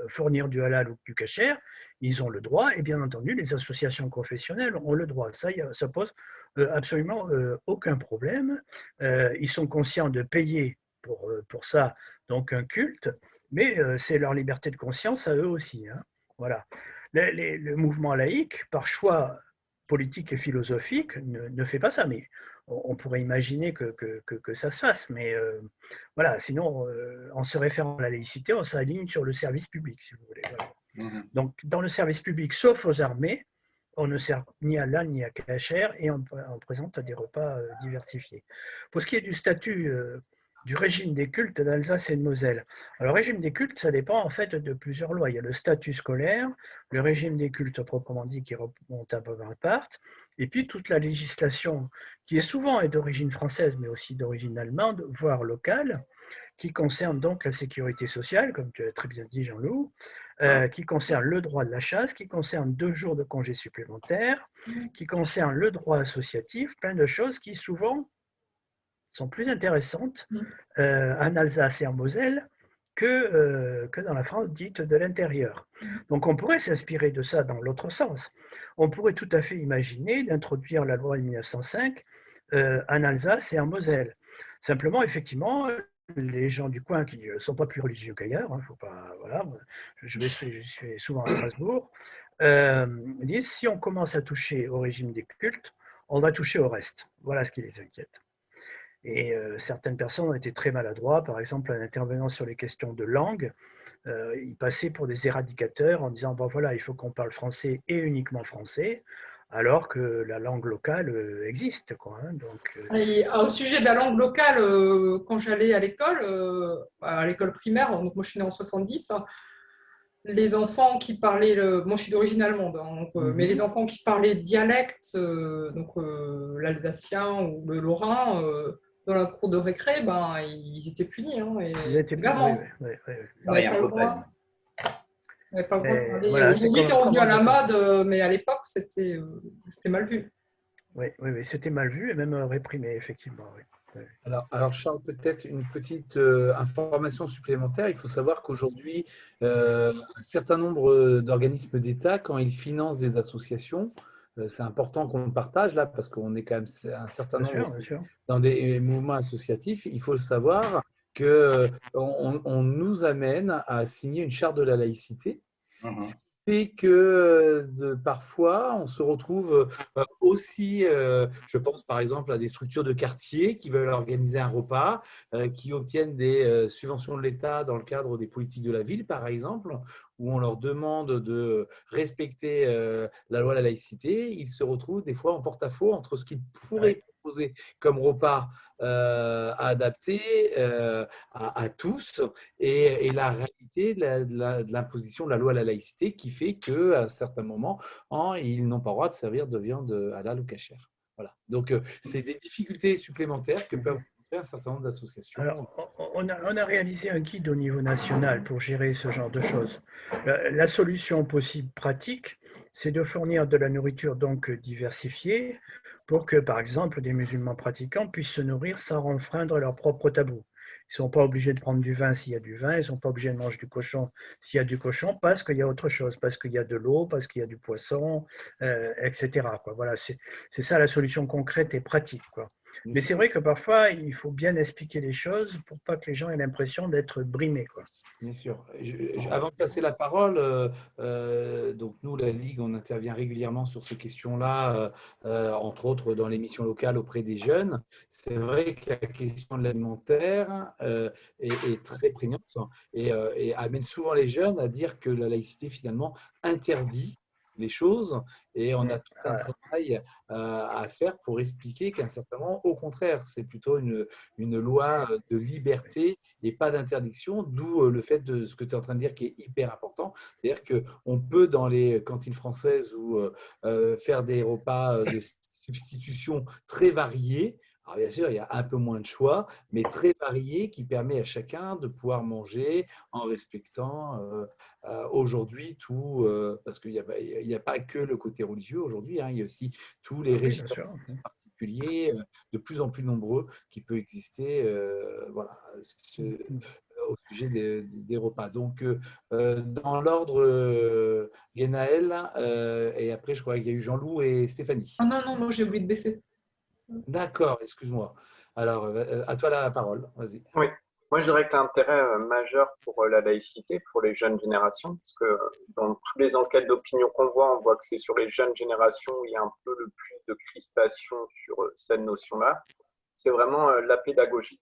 fournir du halal ou du kasher, ils ont le droit, et bien entendu, les associations confessionnelles ont le droit. Ça pose absolument aucun problème. Ils sont conscients de payer pour ça, donc un culte, mais c'est leur liberté de conscience à eux aussi. Hein. Voilà. Le mouvement laïque, par choix politique et philosophique, ne fait pas ça, mais on pourrait imaginer que ça se fasse, mais voilà, sinon, en se référant à la laïcité, on s'aligne sur le service public, si vous voulez. Voilà. Donc, dans le service public, sauf aux armées, on ne sert ni à halal ni à kasher et on présente des repas diversifiés. Pour ce qui est du statut du régime des cultes d'Alsace et de Moselle, alors le régime des cultes, ça dépend en fait de plusieurs lois. Il y a le statut scolaire, le régime des cultes proprement dit qui remonte à Bonaparte, et puis toute la législation qui est souvent d'origine française, mais aussi d'origine allemande, voire locale, qui concerne donc la sécurité sociale, comme tu as très bien dit Jean-Loup, qui concerne le droit de la chasse, qui concerne 2 jours de congés supplémentaires, qui concerne le droit associatif, plein de choses qui souvent sont plus intéressantes en Alsace et en Moselle que dans la France dite de l'intérieur. Donc on pourrait s'inspirer de ça dans l'autre sens. On pourrait tout à fait imaginer d'introduire la loi de 1905 en Alsace et en Moselle. Simplement, effectivement, les gens du coin qui ne sont pas plus religieux qu'ailleurs, hein, faut pas, voilà, je suis souvent à Strasbourg, disent si on commence à toucher au régime des cultes, on va toucher au reste. Voilà ce qui les inquiète. Et certaines personnes ont été très maladroits, par exemple en intervenant sur les questions de langue, ils passaient pour des éradicateurs en disant bon, voilà, il faut qu'on parle français et uniquement français, alors que la langue locale existe. Quoi, hein, donc, Et, au sujet de la langue locale, quand j'allais à l'école primaire, donc moi je suis née en 70, hein, les enfants qui parlaient, moi je suis d'origine allemande, hein, donc, mais les enfants qui parlaient dialecte, donc l'alsacien ou le lorrain, dans la cour de récré, ben, ils étaient punis. Hein, ils étaient punis, oui. On n'avait pas le droit. On n'avait pas le droit de parler. Voilà, aujourd'hui, c'est revenu à la mode, mais à l'époque, c'était mal vu. Oui, c'était mal vu et même réprimé, effectivement. Oui. Alors Charles, peut-être une petite information supplémentaire. Il faut savoir qu'aujourd'hui, un certain nombre d'organismes d'État, quand ils financent des associations, c'est important qu'on le partage là, parce qu'on est quand même un certain nombre dans des mouvements associatifs. Il faut le savoir qu'on nous amène à signer une charte de la laïcité, ce qui fait que parfois on se retrouve aussi, je pense par exemple à des structures de quartier qui veulent organiser un repas, qui obtiennent des subventions de l'État dans le cadre des politiques de la ville par exemple, où on leur demande de respecter la loi de la laïcité. Ils se retrouvent des fois en porte-à-faux entre ce qu'ils pourraient proposer comme repas à adapter à tous et la réalité de l'imposition de la loi de la laïcité qui fait qu'à un certain moment, ils n'ont pas le droit de servir de viande halal ou cachère. Voilà. Donc, c'est des difficultés supplémentaires que peuvent rencontrer un certain nombre d'associations. Alors, on a réalisé un guide au niveau national pour gérer ce genre de choses. La solution possible pratique, c'est de fournir de la nourriture donc diversifiée pour que, par exemple, des musulmans pratiquants puissent se nourrir sans enfreindre leur propre tabou. Ils ne sont pas obligés de prendre du vin s'il y a du vin, ils ne sont pas obligés de manger du cochon s'il y a du cochon, parce qu'il y a autre chose, parce qu'il y a de l'eau, parce qu'il y a du poisson, etc. quoi. Voilà, c'est ça la solution concrète et pratique, quoi. Mais c'est vrai que parfois, il faut bien expliquer les choses pour pas que les gens aient l'impression d'être brimés, quoi. Bien sûr. Avant de passer la parole, donc nous, la Ligue, on intervient régulièrement sur ces questions-là, entre autres dans l'émission locale auprès des jeunes. C'est vrai que la question de l'alimentaire est très prégnante et amène souvent les jeunes à dire que la laïcité, finalement, interdit les choses et on a tout un travail à faire pour expliquer qu'à un certain moment, au contraire, c'est plutôt une loi de liberté et pas d'interdiction, d'où le fait de ce que tu es en train de dire qui est hyper important, c'est-à-dire qu'on peut dans les cantines françaises ou faire des repas de substitution très variés. Alors bien sûr, il y a un peu moins de choix, mais très varié qui permet à chacun de pouvoir manger en respectant aujourd'hui tout, parce qu'il n'y a pas que le côté religieux aujourd'hui, hein, il y a aussi tous les régimes particuliers, de plus en plus nombreux, qui peuvent exister voilà, au sujet des repas. Donc, dans l'ordre, Guénaël, et après, je crois qu'il y a eu Jean-Loup et Stéphanie. Ah non, non, moi j'ai oublié de baisser. D'accord, excuse-moi. Alors, à toi la parole, vas-y. Oui, moi je dirais que l'intérêt majeur pour la laïcité, pour les jeunes générations, parce que dans toutes les enquêtes d'opinion qu'on voit, on voit que c'est sur les jeunes générations où il y a un peu le plus de crispation sur cette notion-là, c'est vraiment la pédagogie.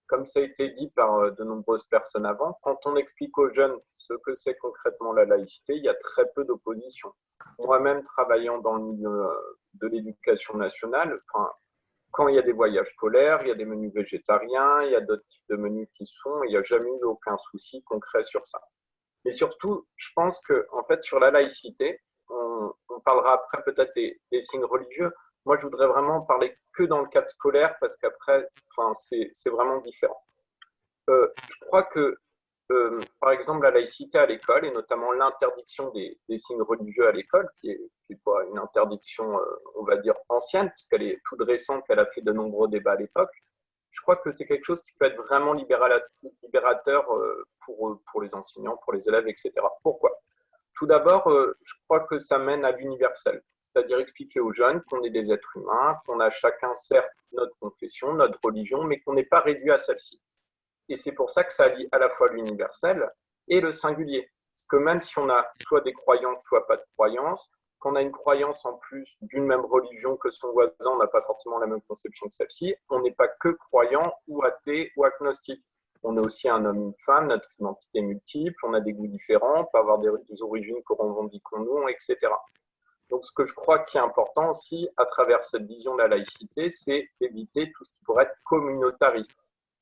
Comme ça a été dit par de nombreuses personnes avant, quand on explique aux jeunes ce que c'est concrètement la laïcité, il y a très peu d'opposition. Moi-même, travaillant dans le milieu de l'éducation nationale, quand il y a des voyages scolaires, il y a des menus végétariens, il y a d'autres types de menus qui se font, et il n'y a jamais eu aucun souci concret sur ça. Mais surtout, je pense que, en fait, sur la laïcité, on parlera après peut-être des signes religieux. Moi, je voudrais vraiment parler que dans le cadre scolaire, parce qu'après, c'est vraiment différent. Je crois que, par exemple, la laïcité à l'école, et notamment l'interdiction des signes religieux à l'école, qui est pas une interdiction, on va dire, ancienne, puisqu'elle est toute récente, elle a fait de nombreux débats à l'époque, je crois que c'est quelque chose qui peut être vraiment libérateur pour les enseignants, pour les élèves, etc. Pourquoi ? Tout d'abord, je crois que ça mène à l'universel, c'est-à-dire expliquer aux jeunes qu'on est des êtres humains, qu'on a chacun, certes, notre confession, notre religion, mais qu'on n'est pas réduit à celle-ci. Et c'est pour ça que ça allie à la fois l'universel et le singulier. Parce que même si on a soit des croyances, soit pas de croyances, qu'on a une croyance en plus d'une même religion que son voisin, on n'a pas forcément la même conception que celle-ci, on n'est pas que croyant ou athée ou agnostique. On est aussi un homme, une femme, notre identité est multiple, on a des goûts différents, on peut avoir des origines que revendiquons nous, etc. Donc, ce que je crois qui est important aussi, à travers cette vision de la laïcité, c'est éviter tout ce qui pourrait être communautariste.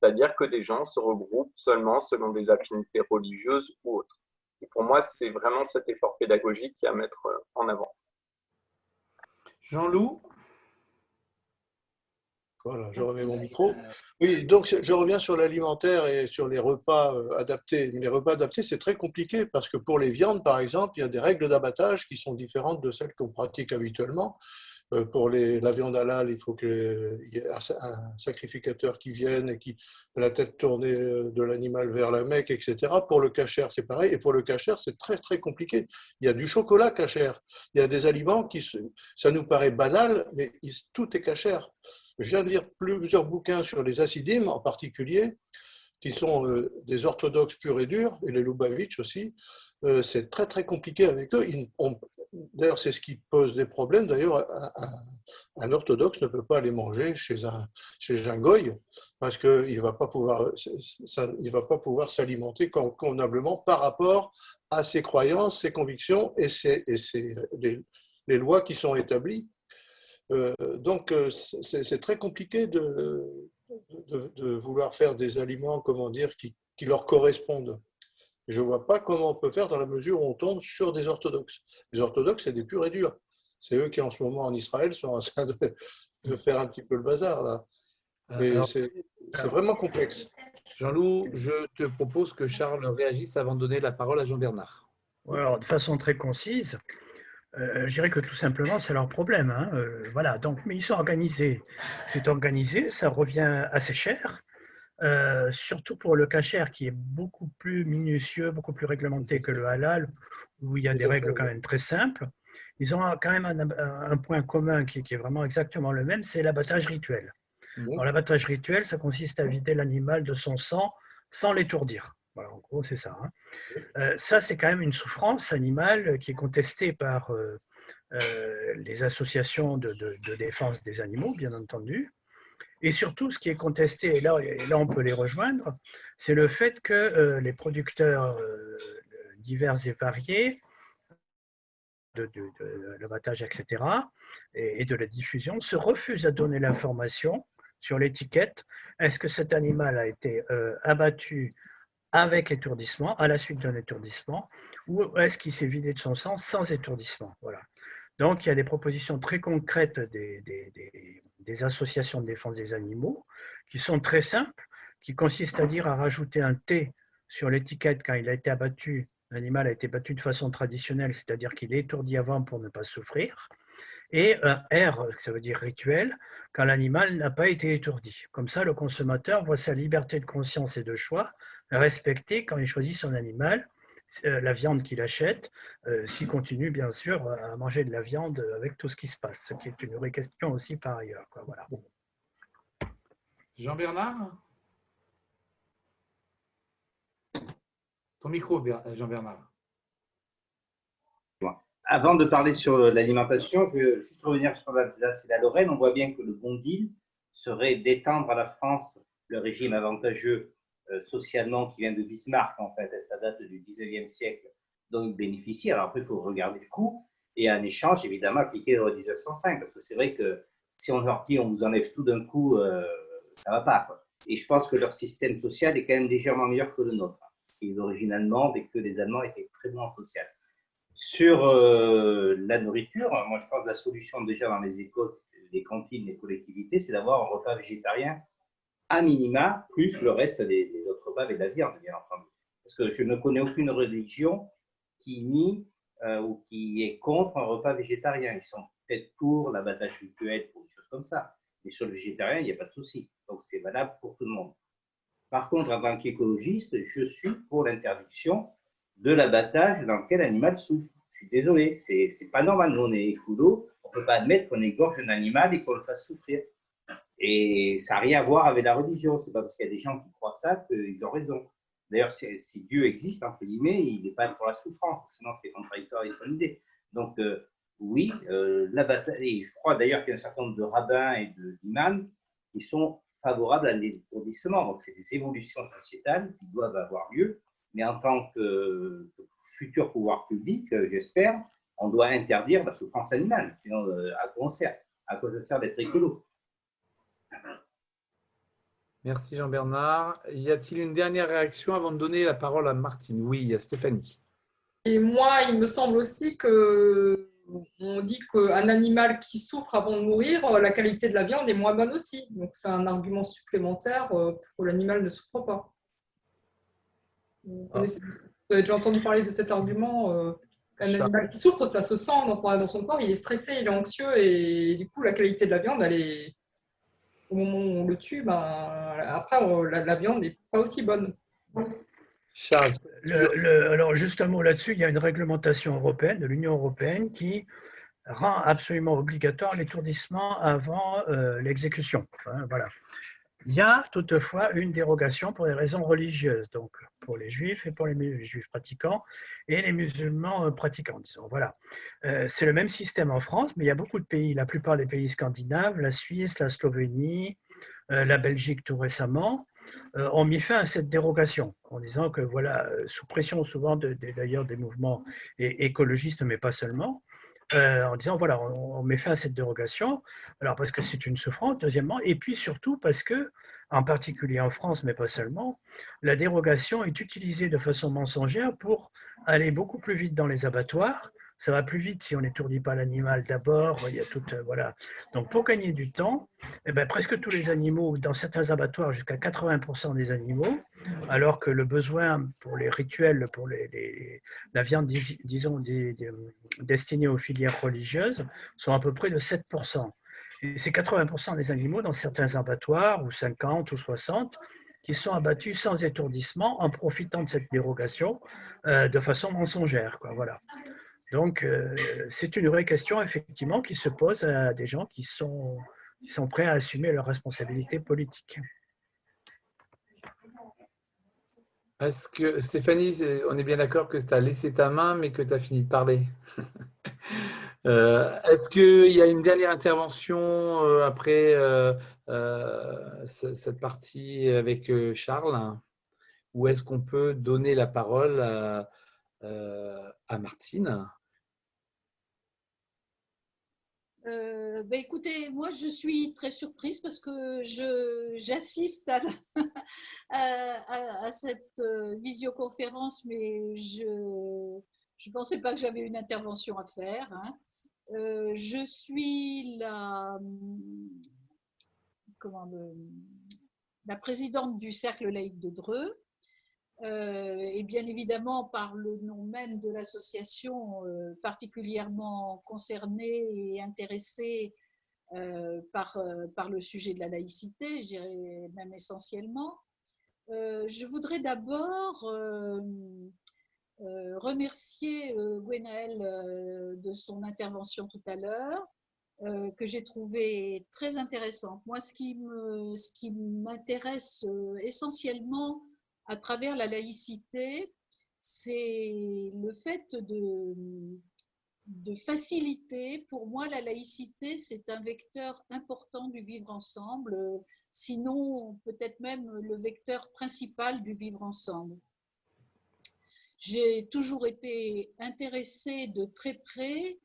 C'est-à-dire que des gens se regroupent seulement selon des affinités religieuses ou autres. Et pour moi, c'est vraiment cet effort pédagogique à mettre en avant. Jean-Loup ? Voilà, je remets mon micro. Oui, donc je reviens sur l'alimentaire et sur les repas adaptés. Les repas adaptés, c'est très compliqué parce que pour les viandes, par exemple, il y a des règles d'abattage qui sont différentes de celles qu'on pratique habituellement. Pour la viande halal, il faut qu'il y ait un sacrificateur qui vienne et qui ait la tête tournée de l'animal vers la Mecque, etc. Pour le kasher, c'est pareil. Et pour le kasher, c'est très, très compliqué. Il y a du chocolat kasher. Il y a des aliments ça nous paraît banal, mais tout est kasher. Je viens de lire plusieurs bouquins sur les hassidim en particulier, qui sont des orthodoxes purs et durs, et les Lubavitch aussi. C'est très très compliqué avec eux. D'ailleurs, c'est ce qui pose des problèmes. D'ailleurs, un orthodoxe ne peut pas aller manger chez un goy parce qu'il ne va pas pouvoir s'alimenter convenablement par rapport à ses croyances, ses convictions et les lois qui sont établies. Donc, c'est très compliqué de vouloir faire des aliments, comment dire, qui leur correspondent. Je ne vois pas comment on peut faire dans la mesure où on tombe sur des orthodoxes. Les orthodoxes, c'est des purs et durs. C'est eux qui, en ce moment, en Israël, sont en train de faire un petit peu le bazar, là. Mais c'est vraiment complexe. Jean-Loup, je te propose que Charles réagisse avant de donner la parole à Jean-Bernard. Alors, de façon très concise, Je dirais que tout simplement, c'est leur problème. Hein. Voilà. Donc, mais ils sont organisés. C'est organisé, ça revient assez cher. Surtout pour le kasher qui est beaucoup plus minutieux, beaucoup plus réglementé que le halal, où il y a des règles quand même très simples. Ils ont quand même un point commun qui est vraiment exactement le même, c'est l'abattage rituel. Alors, l'abattage rituel, ça consiste à vider l'animal de son sang sans l'étourdir. Voilà, en gros, c'est ça. Hein. Ça, c'est quand même une souffrance animale qui est contestée par les associations de défense des animaux, bien entendu. Et surtout, ce qui est contesté, et là on peut les rejoindre, c'est le fait que les producteurs divers et variés de l'abattage, etc., et de la diffusion, se refusent à donner l'information sur l'étiquette. Est-ce que cet animal a été abattu avec étourdissement, à la suite d'un étourdissement, ou est-ce qu'il s'est vidé de son sang sans étourdissement? Voilà. Donc, il y a des propositions très concrètes des associations de défense des animaux qui sont très simples, qui consistent à dire à rajouter un T sur l'étiquette quand il a été abattu, l'animal a été battu de façon traditionnelle, c'est-à-dire qu'il est étourdi avant pour ne pas souffrir, et un R, ça veut dire rituel, quand l'animal n'a pas été étourdi. Comme ça, le consommateur voit sa liberté de conscience et de choix respectée quand il choisit son animal, la viande qu'il achète, s'il continue bien sûr à manger de la viande avec tout ce qui se passe, ce qui est une vraie question aussi par ailleurs. Quoi, voilà. Jean-Bernard? Ton micro, Jean-Bernard. Avant de parler sur l'alimentation, je vais juste revenir sur l'Alsace et la Lorraine. On voit bien que le bon deal serait d'étendre à la France le régime avantageux socialement qui vient de Bismarck, en fait. Ça date du 19e siècle, dont il bénéficie. Alors après, il faut regarder le coût et en échange, évidemment, appliquer le 1905. Parce que c'est vrai que si on leur dit on vous enlève tout d'un coup, ça ne va pas, quoi. Et je pense que leur système social est quand même légèrement meilleur que le nôtre. Qui est d'origine allemande et que les Allemands étaient très bons en social. Sur la nourriture, moi je pense que la solution déjà dans les écoles, les cantines, les collectivités, c'est d'avoir un repas végétarien à minima, plus le reste des autres repas avec de la viande, bien entendu. Parce que je ne connais aucune religion qui nie ou qui est contre un repas végétarien. Ils sont peut-être pour l'abattage rituel, pour des choses comme ça. Mais sur le végétarien, il n'y a pas de souci. Donc c'est valable pour tout le monde. Par contre, en tant qu'écologiste, je suis pour l'interdiction de l'abattage dans lequel l'animal souffre. Je suis désolé, c'est pas normal. Nous, on est écolo, on ne peut pas admettre qu'on égorge un animal et qu'on le fasse souffrir. Et ça n'a rien à voir avec la religion. C'est pas parce qu'il y a des gens qui croient ça qu'ils ont raison. D'ailleurs, si Dieu existe, entre guillemets, il n'est pas pour la souffrance, sinon c'est contradictoire avec son idée. Donc, oui, l'abattage, et je crois d'ailleurs qu'il y a un certain nombre de rabbins et d'imams qui sont favorables à l'étourdissement. Donc, c'est des évolutions sociétales qui doivent avoir lieu. Mais en tant que futur pouvoir public, j'espère, on doit interdire la souffrance animale. Sinon, à quoi ça sert d'être écolo? Merci Jean-Bernard. Y a-t-il une dernière réaction avant de donner la parole à Martine? Oui, il y a Stéphanie. Et moi, il me semble aussi que on dit qu'un animal qui souffre avant de mourir, la qualité de la viande est moins bonne aussi. Donc, c'est un argument supplémentaire pour que l'animal ne souffre pas. Vous avez déjà entendu parler de cet argument qu'un animal qui souffre, ça se sent dans son corps, il est stressé, il est anxieux, et du coup, la qualité de la viande, elle est, au moment où on le tue, après, la viande n'est pas aussi bonne. Charles. Alors, juste un mot là-dessus, il y a une réglementation européenne, de l'Union européenne, qui rend absolument obligatoire l'étourdissement avant l'exécution. Hein, voilà. Il y a toutefois une dérogation pour des raisons religieuses, donc pour les juifs et pour les juifs pratiquants et les musulmans pratiquants, disons. Voilà. C'est le même système en France, mais il y a beaucoup de pays, la plupart des pays scandinaves, la Suisse, la Slovénie, la Belgique tout récemment, ont mis fin à cette dérogation en disant que, voilà, sous pression souvent d'ailleurs des mouvements écologistes, mais pas seulement, en disant voilà, on met fin à cette dérogation, alors parce que c'est une souffrance, deuxièmement, et puis surtout parce que, en particulier en France, mais pas seulement, la dérogation est utilisée de façon mensongère pour aller beaucoup plus vite dans les abattoirs, ça va plus vite si on n'étourdit pas l'animal d'abord. Il y a tout, voilà. Donc, pour gagner du temps, eh ben, presque tous les animaux, dans certains abattoirs, jusqu'à 80% des animaux, alors que le besoin pour les rituels, pour la viande, disons, destinée aux filières religieuses, sont à peu près de 7%. Et c'est 80% des animaux dans certains abattoirs, ou 50 ou 60, qui sont abattus sans étourdissement en profitant de cette dérogation de façon mensongère, quoi, voilà. Donc, c'est une vraie question, effectivement, qui se pose à des gens qui sont prêts à assumer leurs responsabilités politiques. Est-ce que, Stéphanie, on est bien d'accord que tu as laissé ta main, mais que tu as fini de parler? Est-ce qu'il y a une dernière intervention après cette partie avec Charles? Ou est-ce qu'on peut donner la parole à Martine? Écoutez, moi je suis très surprise parce que j'assiste à cette visioconférence, mais je ne pensais pas que j'avais une intervention à faire. Hein. Je suis la présidente du Cercle laïque de Dreux. Et bien évidemment, par le nom même de l'association, particulièrement concernée et intéressée par le sujet de la laïcité, je dirais même essentiellement. Je voudrais d'abord remercier Gwenaëlle de son intervention tout à l'heure, que j'ai trouvé très intéressante. Moi, ce qui m'intéresse essentiellement à travers la laïcité, c'est le fait de faciliter. Pour moi, la laïcité, c'est un vecteur important du vivre ensemble, sinon peut-être même le vecteur principal du vivre ensemble. J'ai toujours été intéressée de très près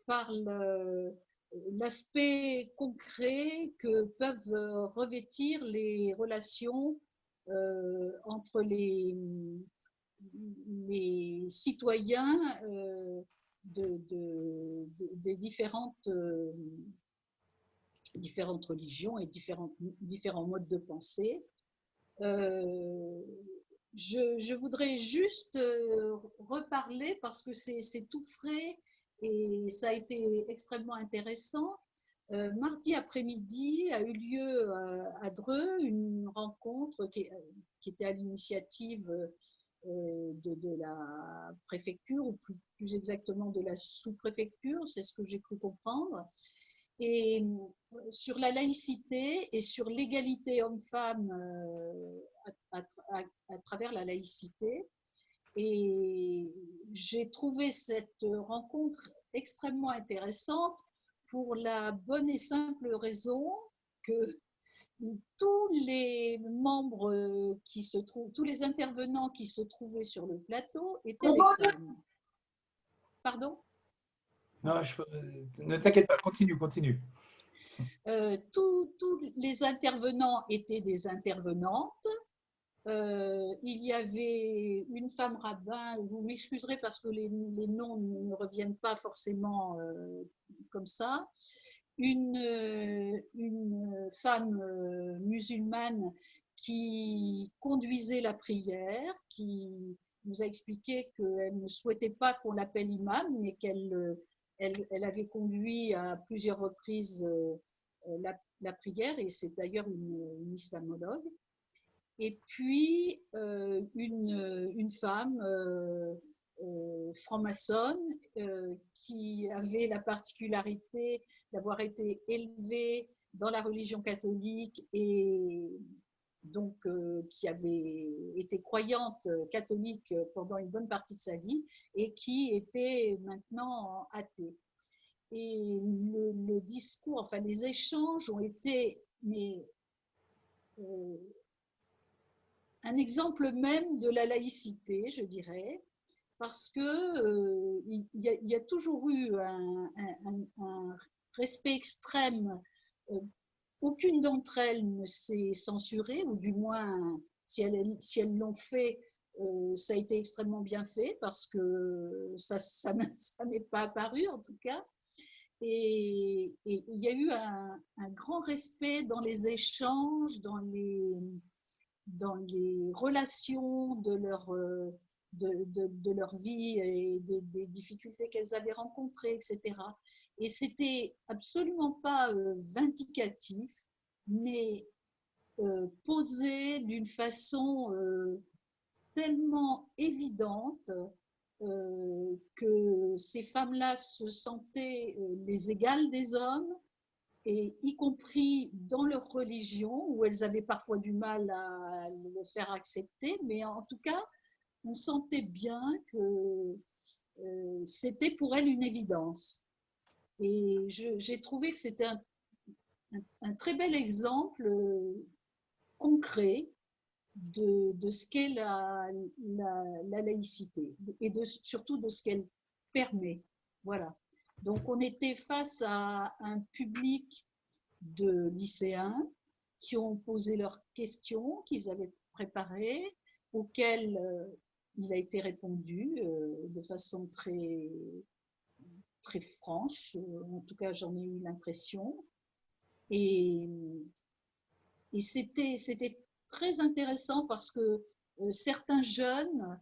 par l'aspect concret que peuvent revêtir les relations entre les citoyens des différentes religions et différents modes de pensée. Je voudrais juste reparler, parce que c'est tout frais et ça a été extrêmement intéressant. Mardi après-midi a eu lieu à Dreux une rencontre qui était à l'initiative de la préfecture, ou plus exactement de la sous-préfecture, c'est ce que j'ai cru comprendre, et sur la laïcité et sur l'égalité homme-femme à travers la laïcité. Et j'ai trouvé cette rencontre extrêmement intéressante pour la bonne et simple raison que tous les membres tous les intervenants qui se trouvaient sur le plateau étaient des femmes. Pardon ? Non, ne t'inquiète pas, continue. Tous les intervenants étaient des intervenantes. Il y avait une femme rabbin, vous m'excuserez parce que les noms ne me reviennent pas forcément comme ça, une femme musulmane qui conduisait la prière, qui nous a expliqué qu'elle ne souhaitait pas qu'on l'appelle imam, mais qu'elle avait conduit à plusieurs reprises la prière, et c'est d'ailleurs une islamologue. Et puis une femme franc-maçonne qui avait la particularité d'avoir été élevée dans la religion catholique et donc qui avait été croyante catholique pendant une bonne partie de sa vie et qui était maintenant athée. Et le discours, enfin les échanges ont été un exemple même de la laïcité, je dirais, parce que il y a toujours eu un respect extrême. Aucune d'entre elles ne s'est censurée, ou du moins, si elles l'ont fait, ça a été extrêmement bien fait parce que ça n'est pas apparu en tout cas. Et il y a eu un grand respect dans les échanges, dans les relations de leur vie et des difficultés qu'elles avaient rencontrées, etc. Et c'était absolument pas vindicatif, mais posé d'une façon tellement évidente que ces femmes-là se sentaient les égales des hommes, et y compris dans leur religion, où elles avaient parfois du mal à le faire accepter, mais en tout cas, on sentait bien que c'était pour elles une évidence. Et j'ai trouvé que c'était un très bel exemple concret de ce qu'est la laïcité et surtout de ce qu'elle permet. Voilà. Donc, on était face à un public de lycéens qui ont posé leurs questions qu'ils avaient préparées, auxquelles il a été répondu de façon très, très franche. En tout cas, j'en ai eu l'impression. Et c'était très intéressant parce que certains jeunes,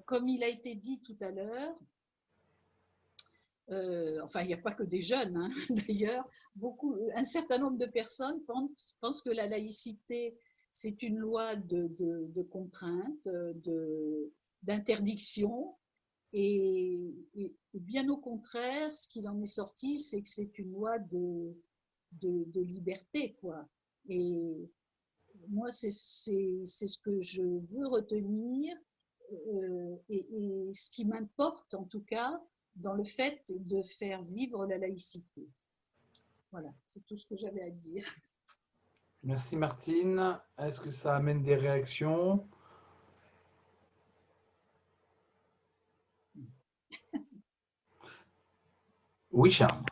comme il a été dit tout à l'heure, enfin, il n'y a pas que des jeunes, hein, d'ailleurs, un certain nombre de personnes pensent que la laïcité, c'est une loi de contrainte, d'interdiction, et bien au contraire, ce qu'il en est sorti, c'est que c'est une loi de liberté, quoi. Et moi, c'est ce que je veux retenir, et ce qui m'importe en tout cas, dans le fait de faire vivre la laïcité. Voilà, c'est tout ce que j'avais à dire. Merci Martine. Est-ce que ça amène des réactions? Oui, Charles.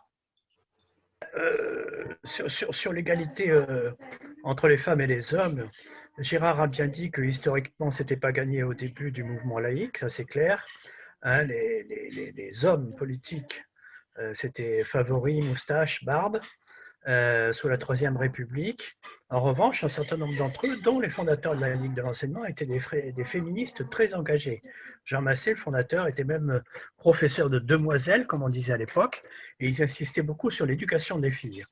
Sur l'égalité entre les femmes et les hommes, Gérard a bien dit que historiquement, ce n'était pas gagné au début du mouvement laïque, ça c'est clair. Hein, les hommes politiques, c'était favoris, moustache, barbe, sous la Troisième République. En revanche, un certain nombre d'entre eux, dont les fondateurs de la Ligue de l'enseignement, étaient des féministes très engagés. Jean Massé, le fondateur, était même professeur de demoiselles, comme on disait à l'époque, et ils insistaient beaucoup sur l'éducation des filles.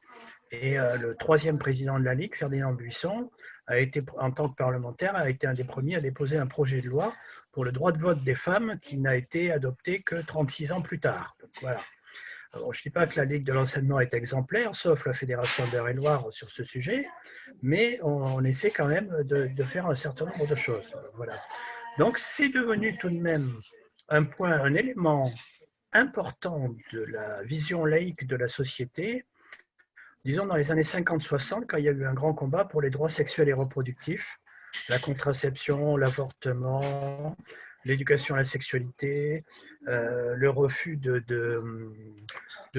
Et le troisième président de la Ligue, Ferdinand Buisson, en tant que parlementaire, a été un des premiers à déposer un projet de loi pour le droit de vote des femmes qui n'a été adopté que 36 ans plus tard. Donc, voilà. Alors, je ne dis pas que la Ligue de l'enseignement est exemplaire, sauf la Fédération d'Eure-et-Loire sur ce sujet, mais on essaie quand même de faire un certain nombre de choses. Voilà. Donc, c'est devenu tout de même un élément important de la vision laïque de la société, disons dans les années 50-60, quand il y a eu un grand combat pour les droits sexuels et reproductifs, la contraception, l'avortement, l'éducation à la sexualité, le refus de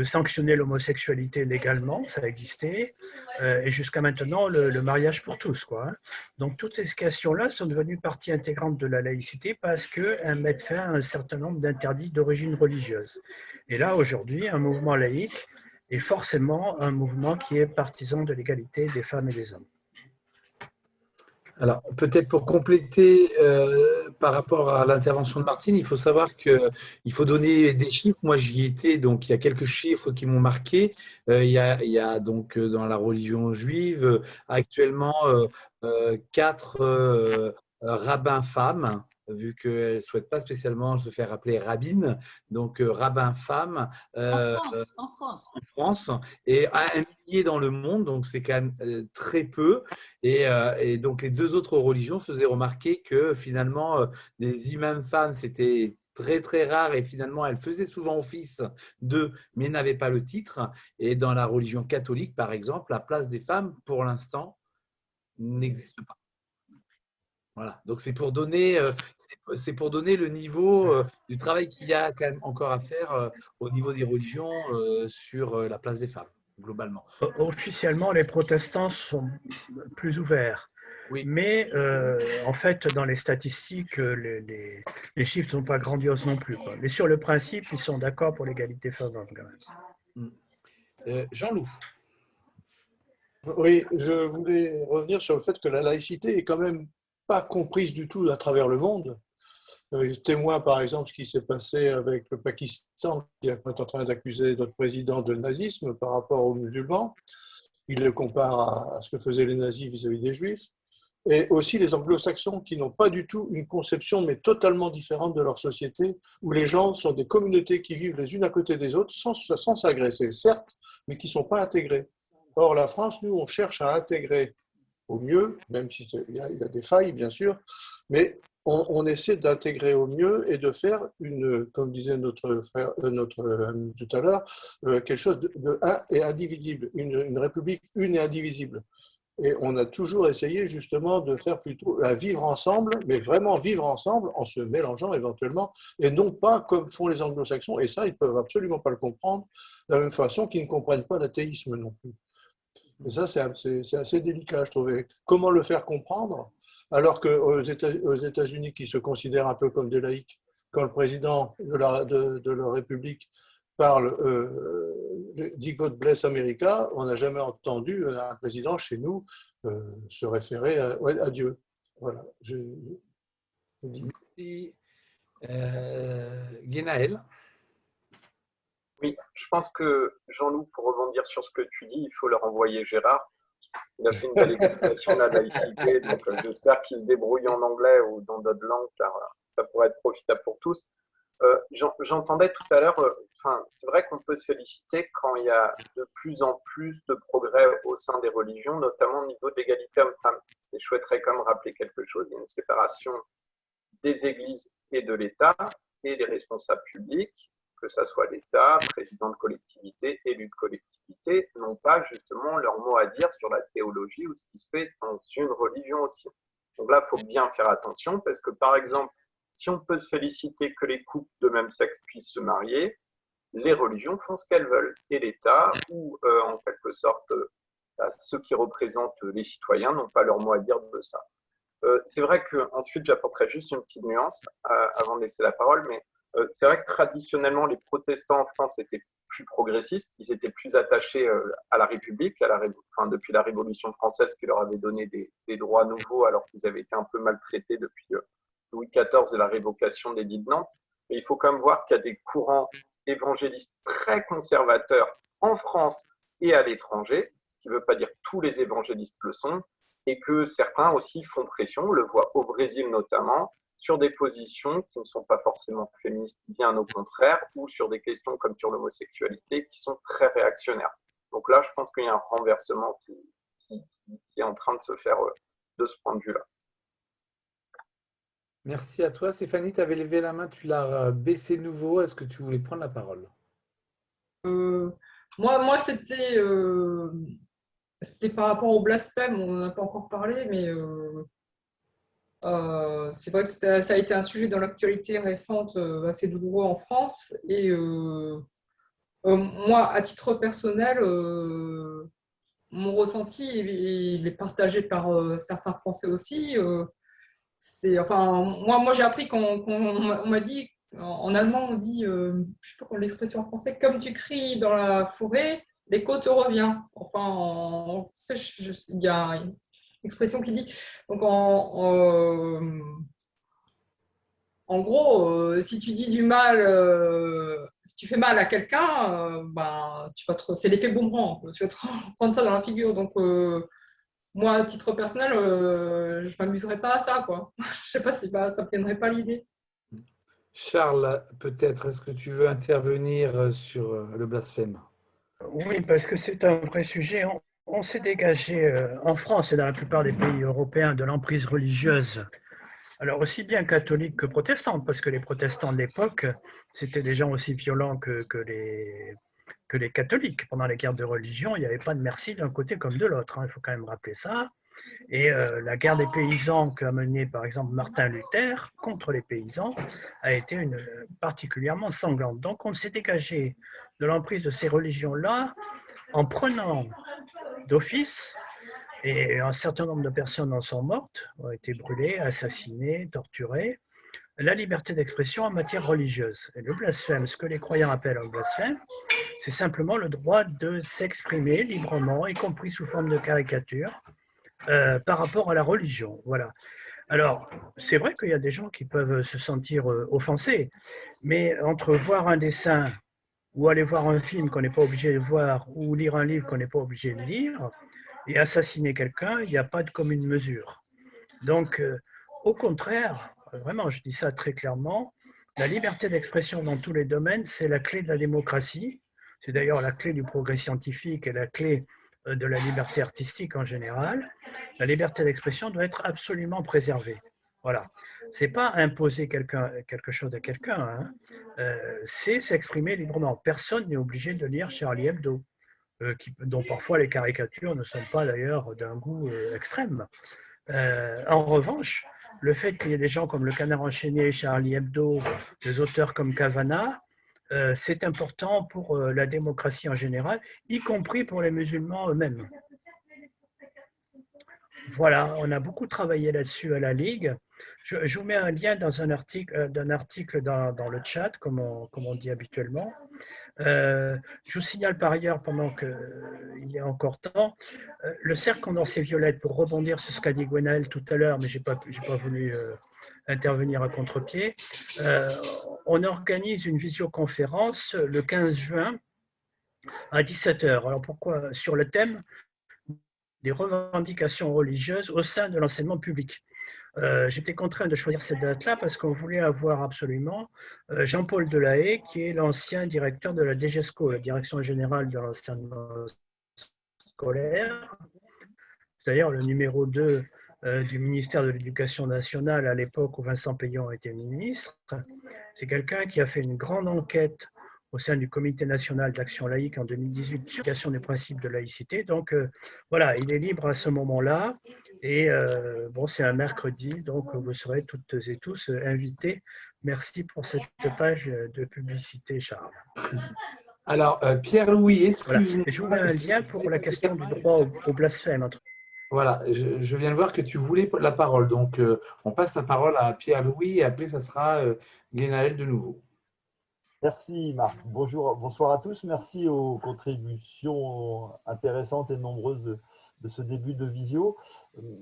sanctionner l'homosexualité légalement, ça existait, et jusqu'à maintenant le mariage pour tous, quoi, hein. Donc toutes ces questions-là sont devenues partie intégrante de la laïcité parce qu'elles mettent fin à un certain nombre d'interdits d'origine religieuse. Et là, aujourd'hui, un mouvement laïque est forcément un mouvement qui est partisan de l'égalité des femmes et des hommes. Alors, peut-être pour compléter par rapport à l'intervention de Martine, il faut savoir qu'il faut donner des chiffres. Moi, j'y étais, donc il y a quelques chiffres qui m'ont marqué. Il y a donc dans la religion juive actuellement 4 rabbins femmes, vu qu'elles ne souhaitent pas spécialement se faire appeler rabbines, donc rabbins femmes En France. en France, et à 1 millier dans le monde, donc c'est quand même très peu. Et donc les 2 autres religions faisaient remarquer que finalement des imams femmes, c'était très très rare, et finalement elles faisaient souvent office d'eux, mais n'avaient pas le titre. Et dans la religion catholique, par exemple, la place des femmes, pour l'instant, n'existe pas. Voilà, donc c'est pour donner le niveau du travail qu'il y a quand même encore à faire au niveau des religions sur la place des femmes, globalement. Officiellement, les protestants sont plus ouverts. Oui. Mais en fait, dans les statistiques, les chiffres ne sont pas grandioses non plus, quoi. Mais sur le principe, ils sont d'accord pour l'égalité femmes-hommes quand même. Jean-Loup. Oui, je voulais revenir sur le fait que la laïcité est quand même pas comprise du tout à travers le monde. Témoin, par exemple, ce qui s'est passé avec le Pakistan, qui est en train d'accuser notre président de nazisme par rapport aux musulmans. Il le compare à ce que faisaient les nazis vis-à-vis des juifs. Et aussi les anglo-saxons qui n'ont pas du tout une conception, mais totalement différente de leur société, où les gens sont des communautés qui vivent les unes à côté des autres sans s'agresser, certes, mais qui ne sont pas intégrées. Or, la France, nous, on cherche à intégrer au mieux, même s'il y a des failles, bien sûr, mais on essaie d'intégrer au mieux et de faire comme disait notre frère, notre ami tout à l'heure, quelque chose de un et indivisible, une république une et indivisible. Et on a toujours essayé justement de faire plutôt à vivre ensemble, mais vraiment vivre ensemble en se mélangeant éventuellement, et non pas comme font les anglo-saxons, et ça, ils ne peuvent absolument pas le comprendre, de la même façon qu'ils ne comprennent pas l'athéisme non plus. Et ça, c'est assez délicat, je trouvais. Comment le faire comprendre, alors qu'aux États-Unis, qui se considèrent un peu comme des laïcs, quand le président de la République parle, dit God bless America, on n'a jamais entendu un président chez nous se référer à Dieu. Voilà, je dis. Merci. Guénaël. Oui, je pense que Jean-Loup, pour rebondir sur ce que tu dis, il faut leur envoyer Gérard. Il a fait une belle explication de la laïcité, donc j'espère qu'il se débrouille en anglais ou dans d'autres langues, car ça pourrait être profitable pour tous. J'entendais tout à l'heure, c'est vrai qu'on peut se féliciter quand il y a de plus en plus de progrès au sein des religions, notamment au niveau de l'égalité homme-femme. Et je souhaiterais quand même rappeler quelque chose, il y a une séparation des églises et de l'État et des responsables publics, que ce soit l'État, président de collectivité, élu de collectivité, n'ont pas justement leur mot à dire sur la théologie ou ce qui se fait dans une religion aussi. Donc là, il faut bien faire attention parce que, par exemple, si on peut se féliciter que les couples de même sexe puissent se marier, les religions font ce qu'elles veulent. Et l'État, ou en quelque sorte, ceux qui représentent les citoyens n'ont pas leur mot à dire de ça. C'est vrai qu'ensuite, j'apporterai juste une petite nuance avant de laisser la parole, mais c'est vrai que traditionnellement, les protestants en France étaient plus progressistes, ils étaient plus attachés à la République, depuis la Révolution française qui leur avait donné des droits nouveaux alors qu'ils avaient été un peu maltraités depuis Louis XIV et la révocation des Dits de Nantes. Mais il faut quand même voir qu'il y a des courants évangélistes très conservateurs en France et à l'étranger, ce qui ne veut pas dire que tous les évangélistes le sont, et que certains aussi font pression, on le voit au Brésil notamment, sur des positions qui ne sont pas forcément féministes, bien au contraire, ou sur des questions comme sur l'homosexualité qui sont très réactionnaires. Donc là, je pense qu'il y a un renversement qui est en train de se faire de ce point de vue-là. Merci à toi. Stéphanie, tu avais levé la main, tu l'as baissé nouveau. Est-ce que tu voulais prendre la parole? Moi c'était par rapport au blasphème, on n'en a pas encore parlé, mais c'est vrai que ça a été un sujet dans l'actualité récente assez douloureux en France. Et moi, à titre personnel, mon ressenti, il est partagé par certains Français aussi. Moi j'ai appris on m'a dit, en allemand, on dit, je ne sais pas l'expression en français, comme tu cries dans la forêt, l'écho te revient. Enfin, en français, il y a une expression qui dit. Donc, en gros, si tu dis du mal, si tu fais mal à quelqu'un, c'est l'effet boomerang. Tu vas te prendre ça dans la figure. Donc, moi, à titre personnel, je ne m'amuserais pas à ça, quoi. Je ne sais pas si ça ne me viendrait pas l'idée. Charles, peut-être, est-ce que tu veux intervenir sur le blasphème? Oui, parce que c'est un vrai sujet. On s'est dégagé en France et dans la plupart des pays européens de l'emprise religieuse. Alors aussi bien catholiques que protestants, parce que les protestants de l'époque, c'était des gens aussi violents que les catholiques. Pendant les guerres de religion, il n'y avait pas de merci d'un côté comme de l'autre. Il faut quand même rappeler ça. Et la guerre des paysans qu'a menée par exemple Martin Luther contre les paysans a été particulièrement sanglante. Donc on s'est dégagé de l'emprise de ces religions-là en prenant d'office Et un certain nombre de personnes en sont mortes, ont été brûlées, assassinées, torturées. La liberté d'expression en matière religieuse. Et le blasphème, ce que les croyants appellent un blasphème, c'est simplement le droit de s'exprimer librement, y compris sous forme de caricature, par rapport à la religion. Voilà. Alors, c'est vrai qu'il y a des gens qui peuvent se sentir offensés, mais entre voir un dessin ou aller voir un film qu'on n'est pas obligé de voir ou lire un livre qu'on n'est pas obligé de lire et assassiner quelqu'un, il n'y a pas de commune mesure. Donc, au contraire, vraiment, je dis ça très clairement, la liberté d'expression dans tous les domaines, c'est la clé de la démocratie. C'est d'ailleurs la clé du progrès scientifique et la clé de la liberté artistique en général. La liberté d'expression doit être absolument préservée. Voilà. C'est pas imposer quelque chose à quelqu'un, hein. C'est s'exprimer librement. Personne n'est obligé de lire Charlie Hebdo, dont parfois les caricatures ne sont pas d'ailleurs d'un goût extrême. En revanche, le fait qu'il y ait des gens comme Le Canard enchaîné, Charlie Hebdo, des auteurs comme Kavanagh, c'est important pour la démocratie en général, y compris pour les musulmans eux-mêmes. Voilà, on a beaucoup travaillé là-dessus à la Ligue. Je vous mets un lien dans un article, dans le chat, comme on dit habituellement. Je vous signale par ailleurs, pendant qu'il y a encore temps, le cercle Condorcet Violette, pour rebondir sur ce qu'a dit Gwenaëlle tout à l'heure, mais je n'ai pas voulu intervenir à contre-pied. On organise une visioconférence le 15 juin à 17h. Alors pourquoi? Sur le thème des revendications religieuses au sein de l'enseignement public. J'étais contraint de choisir cette date-là parce qu'on voulait avoir absolument Jean-Paul Delahaye, qui est l'ancien directeur de la DGESCO, la Direction générale de l'enseignement scolaire, c'est-à-dire le numéro 2 du ministère de l'Éducation nationale à l'époque où Vincent Peillon était ministre. C'est quelqu'un qui a fait une grande enquête au sein du Comité national d'action laïque en 2018 sur l'application des principes de laïcité. Donc voilà, il est libre à ce moment-là. Et bon, c'est un mercredi, donc vous serez toutes et tous invités. Merci pour cette page de publicité, Charles. Alors, Pierre-Louis, excuse-moi. Voilà. Je vous mets un lien pour la question du droit au blasphème. Voilà, je viens de voir que tu voulais la parole. Donc, on passe la parole à Pierre-Louis et après, ça sera Gwenaëlle de nouveau. Merci Marc. Bonjour, bonsoir à tous. Merci aux contributions intéressantes et nombreuses de ce début de visio.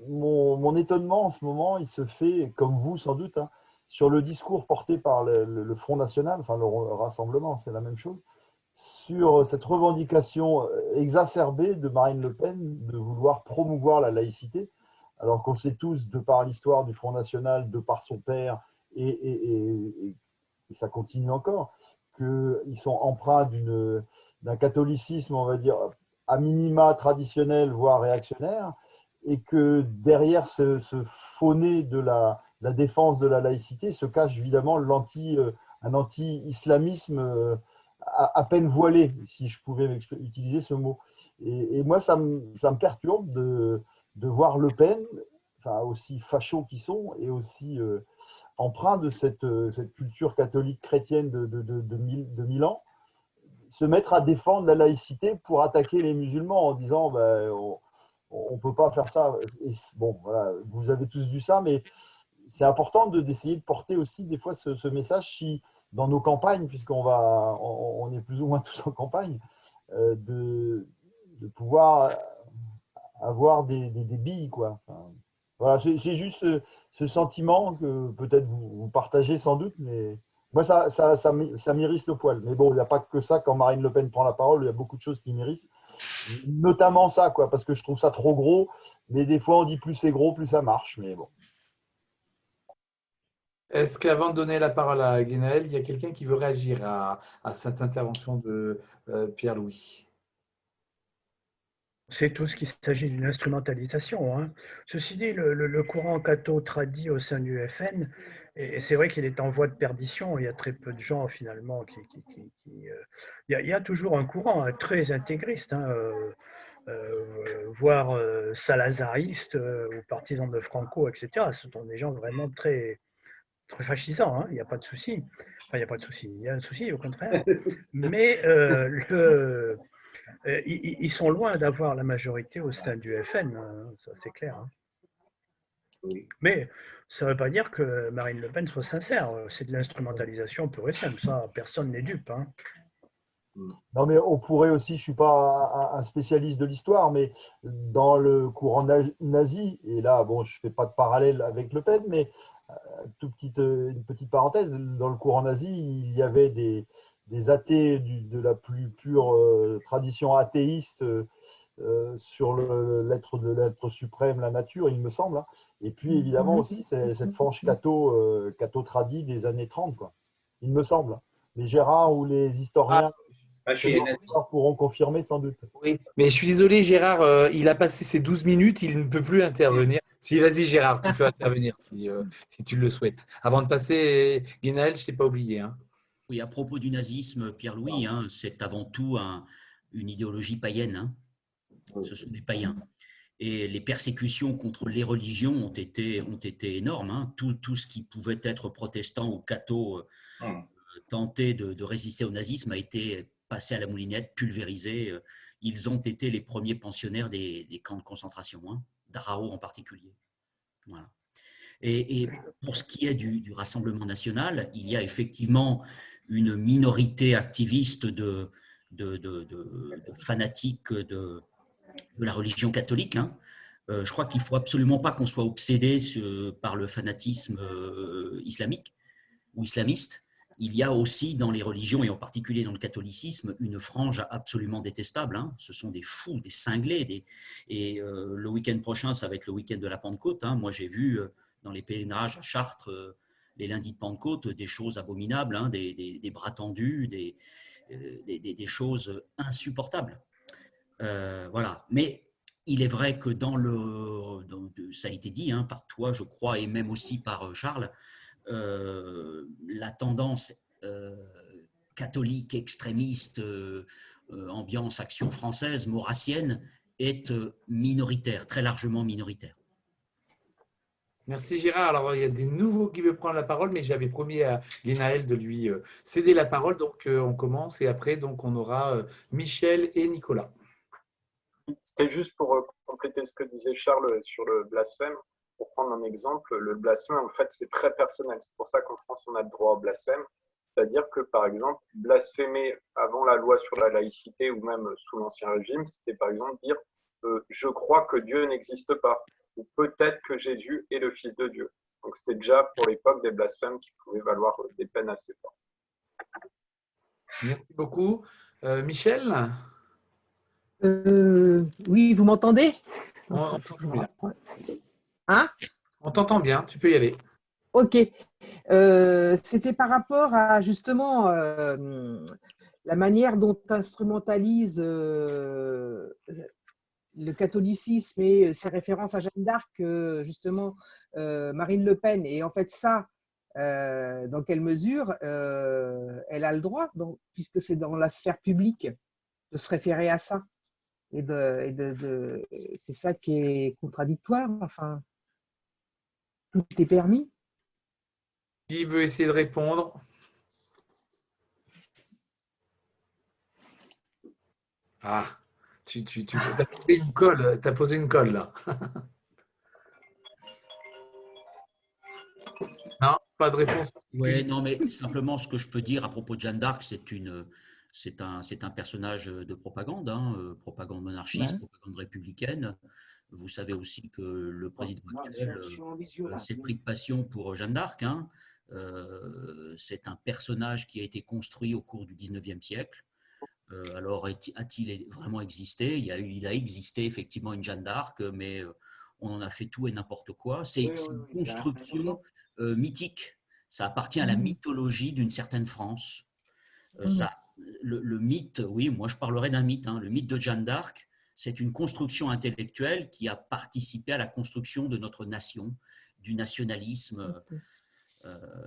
Mon étonnement en ce moment, il se fait, comme vous sans doute, hein, sur le discours porté par le Front National, enfin le Rassemblement, c'est la même chose, sur cette revendication exacerbée de Marine Le Pen de vouloir promouvoir la laïcité, alors qu'on sait tous, de par l'histoire du Front National, de par son père, et ça continue encore, qu'ils sont empreints d'un catholicisme, on va dire, à minima traditionnel, voire réactionnaire, et que derrière ce faux nez de la défense de la laïcité se cache évidemment un anti-islamisme à peine voilé, si je pouvais utiliser ce mot. Et moi, ça me perturbe de voir Le Pen, enfin, aussi fachos qu'ils sont, et aussi empreints de cette culture catholique chrétienne de 1000 ans, se mettre à défendre la laïcité pour attaquer les musulmans en disant on ne peut pas faire ça. Et bon, voilà, vous avez tous vu ça, mais c'est important d'essayer de porter aussi des fois ce message si, dans nos campagnes, puisqu'on est plus ou moins tous en campagne, de pouvoir avoir des billes, quoi. Enfin, voilà, j'ai juste ce sentiment que peut-être vous partagez sans doute, mais moi, ça m'irrisse le poil. Mais bon, il n'y a pas que ça. Quand Marine Le Pen prend la parole, il y a beaucoup de choses qui m'irrissent. Notamment ça, quoi, parce que je trouve ça trop gros. Mais des fois, on dit plus c'est gros, plus ça marche. Mais bon. Est-ce qu'avant de donner la parole à Gwenaëlle, il y a quelqu'un qui veut réagir à cette intervention de Pierre-Louis? C'est tout ce qu'il s'agit d'une instrumentalisation, hein. Ceci dit, le courant catho-tradi au sein du FN, et c'est vrai qu'il est en voie de perdition. Il y a très peu de gens finalement il y a toujours un courant très intégriste, hein, voire salazariste ou partisans de Franco, etc. Ce sont des gens vraiment très, très fascisants, hein. Il n'y a pas de souci. Enfin, il n'y a pas de souci. Il y a un souci au contraire. Mais Ils sont loin d'avoir la majorité au sein du FN, ça c'est clair. Hein. Oui. Mais ça ne veut pas dire que Marine Le Pen soit sincère. C'est de l'instrumentalisation pure et simple. Ça, personne n'est dupe. Hein. Non, mais on pourrait aussi, je ne suis pas un spécialiste de l'histoire, mais dans le courant nazi, et là, bon, je ne fais pas de parallèle avec Le Pen, mais une petite parenthèse, dans le courant nazi, il y avait des athées de la plus pure tradition athéiste sur l'être suprême, la nature, il me semble. Hein. Et puis, évidemment, aussi, cette frange catho-tradie des années 30, quoi. Il me semble. Les Gérard ou les historiens pourront confirmer sans doute. Oui, mais je suis désolé, Gérard, il a passé ses 12 minutes, il ne peut plus intervenir. Si, vas-y, Gérard, tu peux intervenir si tu le souhaites. Avant de passer, Guénaël, je ne t'ai pas oublié. Hein. Oui, à propos du nazisme, Pierre-Louis, hein, c'est avant tout une idéologie païenne. Hein. Ce sont des païens. Et les persécutions contre les religions ont été énormes. Hein. Tout ce qui pouvait être protestant ou catho tenter de résister au nazisme a été passé à la moulinette, pulvérisé. Ils ont été les premiers pensionnaires des camps de concentration, hein, d'Arao en particulier. Voilà. Et pour ce qui est du Rassemblement national, il y a effectivement une minorité activiste de fanatiques de la religion catholique. Hein. Je crois qu'il ne faut absolument pas qu'on soit obsédé par le fanatisme islamique ou islamiste. Il y a aussi dans les religions, et en particulier dans le catholicisme, une frange absolument détestable. Hein. Ce sont des fous, des cinglés. Le week-end prochain, ça va être le week-end de la Pentecôte. Hein. Moi, j'ai vu dans les pèlerinages à Chartres, les lundis de Pentecôte, des choses abominables, hein, des bras tendus, des choses insupportables. Voilà. Mais il est vrai que ça a été dit hein, par toi, je crois, et même aussi par Charles, la tendance catholique, extrémiste, ambiance action française, maurassienne, est minoritaire, très largement minoritaire. Merci Gérard. Alors, il y a des nouveaux qui veulent prendre la parole, mais j'avais promis à Guénaël de lui céder la parole. Donc, on commence et après, donc, on aura Michel et Nicolas. C'était juste pour compléter ce que disait Charles sur le blasphème. Pour prendre un exemple, le blasphème, en fait, c'est très personnel. C'est pour ça qu'en France, on a le droit au blasphème. C'est-à-dire que, par exemple, blasphémer avant la loi sur la laïcité ou même sous l'Ancien Régime, c'était par exemple dire « je crois que Dieu n'existe pas » ou « peut-être que Jésus est le Fils de Dieu ». Donc, c'était déjà pour l'époque des blasphèmes qui pouvaient valoir des peines assez fortes. Merci beaucoup. Michel ? Oui, vous m'entendez ? On t'entend bien. Hein ? On t'entend bien, tu peux y aller. Ok. C'était par rapport à justement la manière dont instrumentalise le catholicisme et ses références à Jeanne d'Arc, justement, Marine Le Pen. Et en fait, ça, dans quelle mesure elle a le droit, puisque c'est dans la sphère publique, de se référer à ça. C'est ça qui est contradictoire. Enfin, tout est permis. Qui veut essayer de répondre? Ah, tu as posé une colle, t'as posé une colle là. Non, pas de réponse. Oui, non, mais simplement ce que je peux dire à propos de Jeanne d'Arc, c'est un personnage de propagande, hein, propagande monarchiste, propagande républicaine. Vous savez aussi que le président actuel s'est pris de passion pour Jeanne d'Arc. Hein. C'est un personnage qui a été construit au cours du 19e siècle. Alors, a-t-il vraiment existé? Il a existé effectivement une Jeanne d'Arc, mais on en a fait tout et n'importe quoi. C'est une construction mythique. Ça appartient à la mythologie d'une certaine France. Le mythe, oui, moi je parlerai d'un mythe. Hein. Le mythe de Jeanne d'Arc, c'est une construction intellectuelle qui a participé à la construction de notre nation, du nationalisme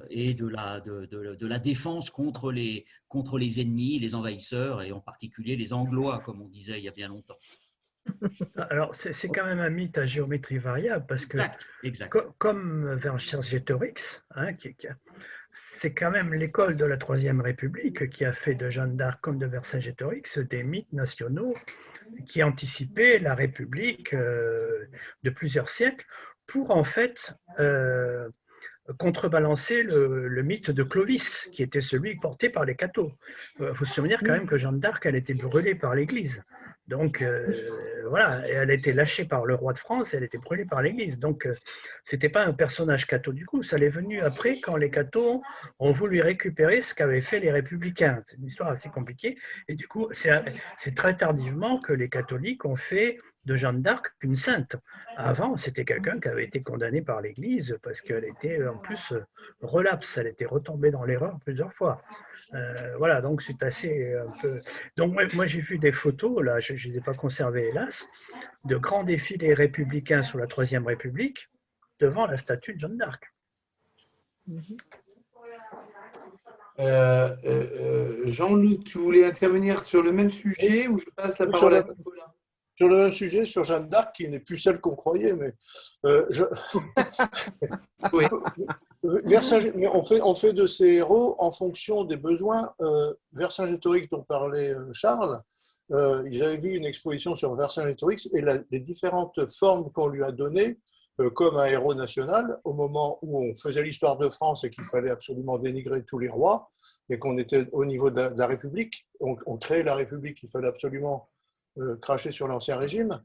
et de la défense contre les ennemis, les envahisseurs, et en particulier les Anglois, comme on disait il y a bien longtemps. Alors, c'est quand même un mythe à géométrie variable, parce que exact. Comme Vercingétorix, hein, c'est quand même l'école de la Troisième République qui a fait de Jeanne d'Arc comme de Vercingétorix des mythes nationaux qui anticipaient la République de plusieurs siècles pour en fait contrebalancer le mythe de Clovis, qui était celui porté par les cathos. Il faut se souvenir quand même que Jeanne d'Arc, elle était brûlée par l'Église. Donc voilà, elle a été lâchée par le roi de France, elle était brûlée par l'Église. Donc c'était pas un personnage catho du coup, ça l'est venu après quand les cathos ont voulu récupérer ce qu'avaient fait les républicains. C'est une histoire assez compliquée. Et du coup, c'est très tardivement que les catholiques ont fait de Jeanne d'Arc une sainte. Avant, c'était quelqu'un qui avait été condamné par l'Église parce qu'elle était en plus relapse, elle était retombée dans l'erreur plusieurs fois. Voilà, donc c'est assez un peu. Donc moi j'ai vu des photos, là, je ne les ai pas conservées hélas, de grands défilés républicains sous la Troisième République devant la statue de Jeanne d'Arc. Jean-Luc, tu voulais intervenir sur le même sujet ou je passe la parole à Nicolas? Sur le même sujet, sur Jeanne d'Arc, qui n'est plus celle qu'on croyait, mais, oui. Mais on fait de ces héros en fonction des besoins. Vercingétorix, dont parlait Charles, j'avais vu une exposition sur Vercingétorix et les différentes formes qu'on lui a données comme un héros national au moment où on faisait l'histoire de France et qu'il fallait absolument dénigrer tous les rois et qu'on était au niveau de la République. On créait la République, il fallait absolument cracher sur l'Ancien Régime.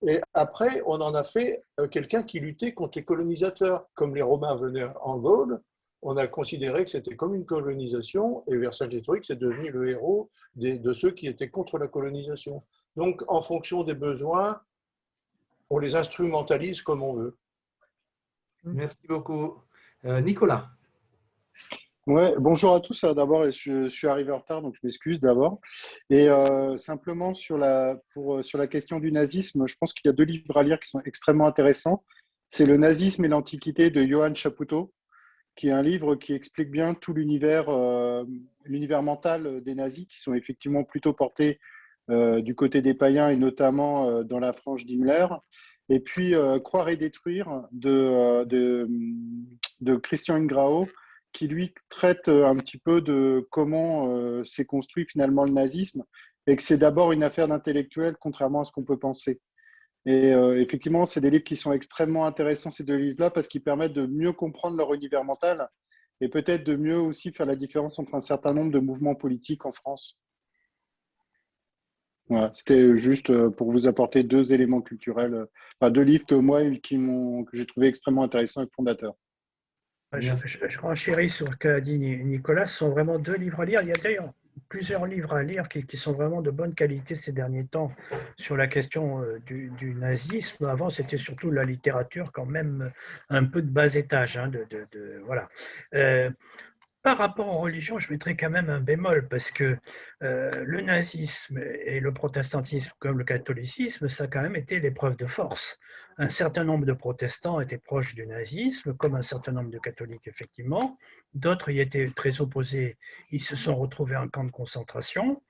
Et après, on en a fait quelqu'un qui luttait contre les colonisateurs. Comme les Romains venaient en Gaule, on a considéré que c'était comme une colonisation et Vercingétorix est devenu le héros de ceux qui étaient contre la colonisation. Donc, en fonction des besoins, on les instrumentalise comme on veut. Merci beaucoup. Nicolas. Ouais, bonjour à tous. D'abord, je suis arrivé en retard, donc je m'excuse d'abord. Et simplement sur la question du nazisme, je pense qu'il y a 2 livres à lire qui sont extrêmement intéressants. C'est Le nazisme et l'Antiquité de Johann Chapoutot, qui est un livre qui explique bien tout l'univers mental des nazis, qui sont effectivement plutôt portés du côté des païens et notamment dans la frange d'Himmler. Et puis Croire et détruire de Christian Ingrao, qui lui traite un petit peu de comment s'est construit finalement le nazisme et que c'est d'abord une affaire d'intellectuels contrairement à ce qu'on peut penser. Et effectivement, c'est des livres qui sont extrêmement intéressants, ces 2 livres-là, parce qu'ils permettent de mieux comprendre leur univers mental et peut-être de mieux aussi faire la différence entre un certain nombre de mouvements politiques en France. Voilà, c'était juste pour vous apporter 2 éléments culturels, 2 livres que j'ai trouvé extrêmement intéressants et fondateurs. Je renchéris sur ce qu'a dit Nicolas. Ce sont vraiment 2 livres à lire. Il y a d'ailleurs plusieurs livres à lire qui sont vraiment de bonne qualité ces derniers temps sur la question du nazisme. Avant, c'était surtout la littérature quand même un peu de bas étage. Hein, voilà. Par rapport aux religions, je mettrais quand même un bémol parce que le nazisme et le protestantisme comme le catholicisme, ça a quand même été l'épreuve de force. Un certain nombre de protestants étaient proches du nazisme, comme un certain nombre de catholiques, effectivement. D'autres y étaient très opposés. Ils se sont retrouvés en camp de concentration.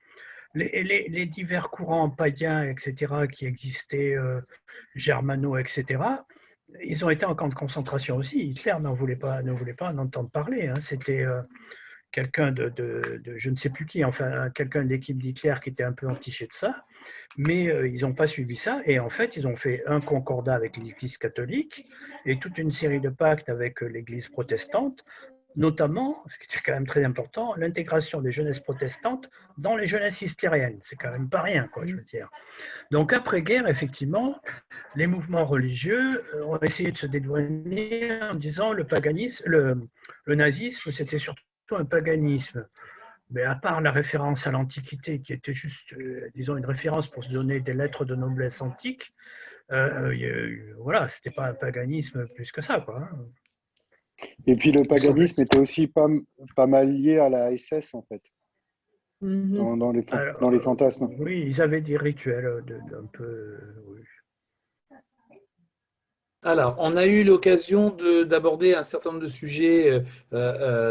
Les divers courants païens, etc., qui existaient, germano, etc., ils ont été en camp de concentration aussi. Hitler ne voulait pas en entendre parler. Hein. C'était quelqu'un de je ne sais plus qui, enfin quelqu'un de l'équipe d'Hitler qui était un peu entiché de ça, mais ils n'ont pas suivi ça et en fait ils ont fait un concordat avec l'Église catholique et toute une série de pactes avec l'Église protestante, notamment, ce qui est quand même très important, l'intégration des jeunesses protestantes dans les jeunesses hitlériennes. C'est quand même pas rien, quoi, je veux dire. Donc après-guerre, effectivement, les mouvements religieux ont essayé de se dédouaner en disant le paganisme, le nazisme, c'était surtout un paganisme. Mais à part la référence à l'Antiquité, qui était juste, disons, une référence pour se donner des lettres de noblesse antique, voilà, c'était pas un paganisme plus que ça, quoi. Hein. Et puis le paganisme était aussi pas mal lié à la SS, en fait, dans les fantasmes. Oui, ils avaient des rituels un peu... Oui. Alors, on a eu l'occasion d'aborder un certain nombre de sujets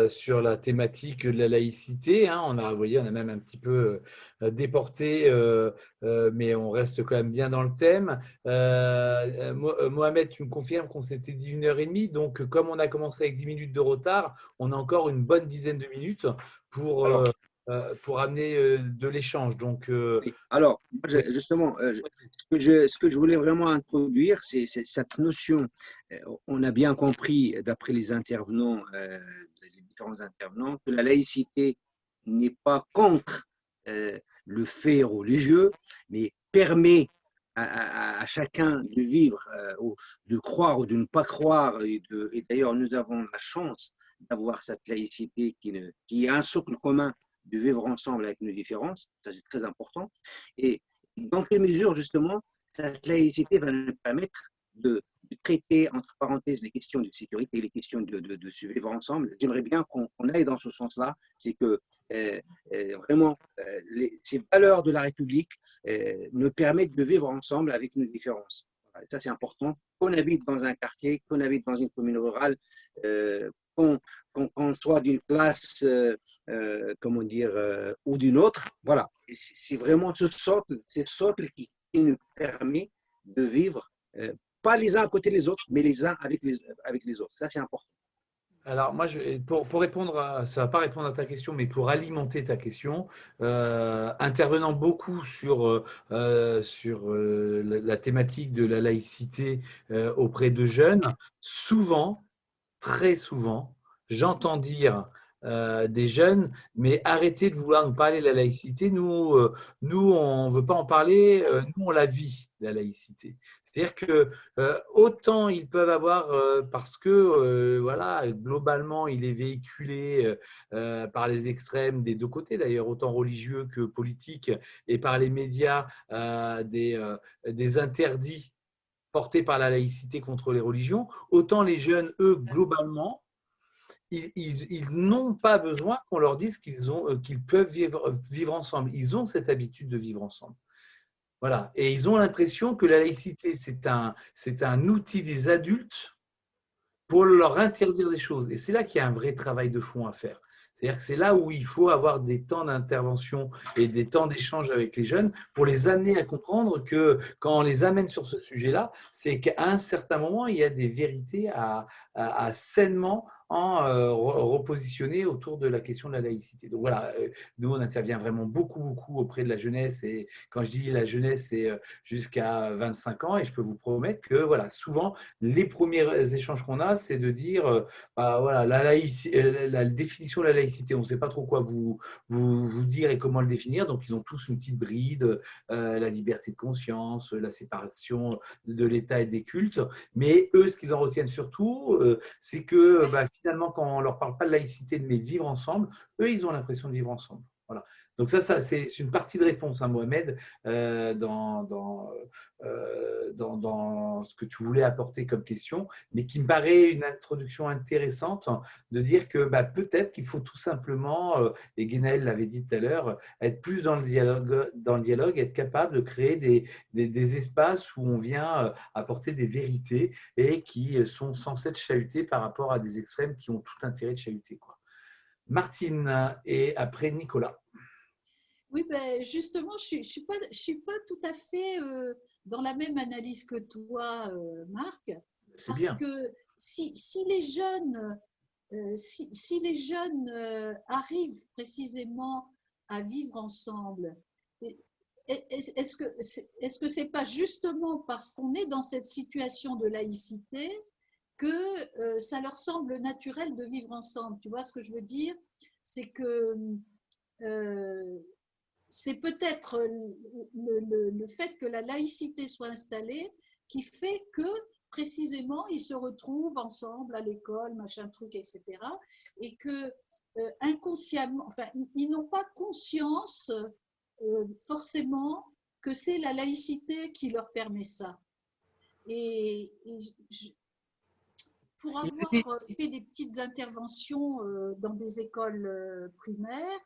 sur la thématique de la laïcité, hein. Vous voyez, on a même un petit peu déporté, mais on reste quand même bien dans le thème. Mohamed, tu me confirmes qu'on s'était dit 1h30, donc comme on a commencé avec 10 minutes de retard, on a encore une bonne dizaine de minutes pour, Alors, pour amener de l'échange. Donc, oui. Alors, moi, oui. justement, ce que je voulais vraiment introduire, c'est cette notion. On a bien compris, d'après les intervenants, les différents intervenants, que la laïcité n'est pas contre le fait religieux, mais permet à chacun de vivre, ou de croire ou de ne pas croire. Et d'ailleurs, nous avons la chance d'avoir cette laïcité qui est un socle commun de vivre ensemble avec nos différences. Ça, c'est très important. Et dans quelle mesure, justement, cette laïcité va nous permettre de traiter, entre parenthèses, les questions de sécurité et les questions de vivre ensemble. J'aimerais bien qu'on aille dans ce sens-là. C'est que vraiment, ces valeurs de la République nous permettent de vivre ensemble avec nos différences. Voilà, ça, c'est important. Qu'on habite dans un quartier, qu'on habite dans une commune rurale, qu'on soit d'une classe, comment dire, ou d'une autre. Voilà, c'est vraiment ce socle qui nous permet de vivre, pas les uns à côté des autres, mais les uns avec les autres. Ça, c'est important. Alors, moi, pour répondre ça ne va pas répondre à ta question, mais pour alimenter ta question, intervenant beaucoup sur la thématique de la laïcité auprès de jeunes, souvent, très souvent, j'entends dire des jeunes, mais arrêtez de vouloir nous parler de la laïcité. Nous, on ne veut pas en parler, nous, on la vit, la laïcité. C'est-à-dire que autant ils peuvent avoir, parce que voilà, globalement, il est véhiculé par les extrêmes des deux côtés, d'ailleurs, autant religieux que politiques, et par les médias des interdits portés par la laïcité contre les religions, autant les jeunes, eux, globalement, ils n'ont pas besoin qu'on leur dise qu'ils peuvent vivre ensemble. Ils ont cette habitude de vivre ensemble. Voilà. Et ils ont l'impression que la laïcité, c'est un outil des adultes pour leur interdire des choses. Et c'est là qu'il y a un vrai travail de fond à faire. C'est-à-dire que c'est là où il faut avoir des temps d'intervention et des temps d'échange avec les jeunes pour les amener à comprendre que quand on les amène sur ce sujet-là, c'est qu'à un certain moment, il y a des vérités à sainement repositionner autour de la question de la laïcité. Donc voilà, nous, on intervient vraiment beaucoup auprès de la jeunesse. Et quand je dis la jeunesse, c'est jusqu'à 25 ans. Et je peux vous promettre que voilà, souvent, les premiers échanges qu'on a, c'est de dire voilà, la définition de la laïcité, on ne sait pas trop quoi vous dire et comment le définir. Donc, ils ont tous une petite bride, la liberté de conscience, la séparation de l'État et des cultes. Mais eux, ce qu'ils en retiennent surtout, c'est que finalement, quand on ne leur parle pas de laïcité, mais de vivre ensemble, eux, ils ont l'impression de vivre ensemble. Voilà. Donc ça c'est une partie de réponse, hein, Mohamed, dans ce que tu voulais apporter comme question, mais qui me paraît une introduction intéressante de dire que peut-être qu'il faut tout simplement, et Guénaël l'avait dit tout à l'heure, être plus dans le dialogue, être capable de créer des espaces où on vient apporter des vérités et qui sont censés être chahutés par rapport à des extrêmes qui ont tout intérêt de chahuter, quoi. Martine et après Nicolas. Oui, justement, je ne suis pas tout à fait dans la même analyse que toi, Marc, parce bien. que si les jeunes, si les jeunes arrivent précisément à vivre ensemble, est-ce que c'est pas justement parce qu'on est dans cette situation de laïcité que ça leur semble naturel de vivre ensemble? Tu vois ce que je veux dire? C'est que c'est peut-être le fait que la laïcité soit installée qui fait que précisément ils se retrouvent ensemble à l'école, machin truc, etc. Et que inconsciemment, enfin, ils n'ont pas conscience forcément que c'est la laïcité qui leur permet ça. Et pour avoir fait des petites interventions dans des écoles primaires,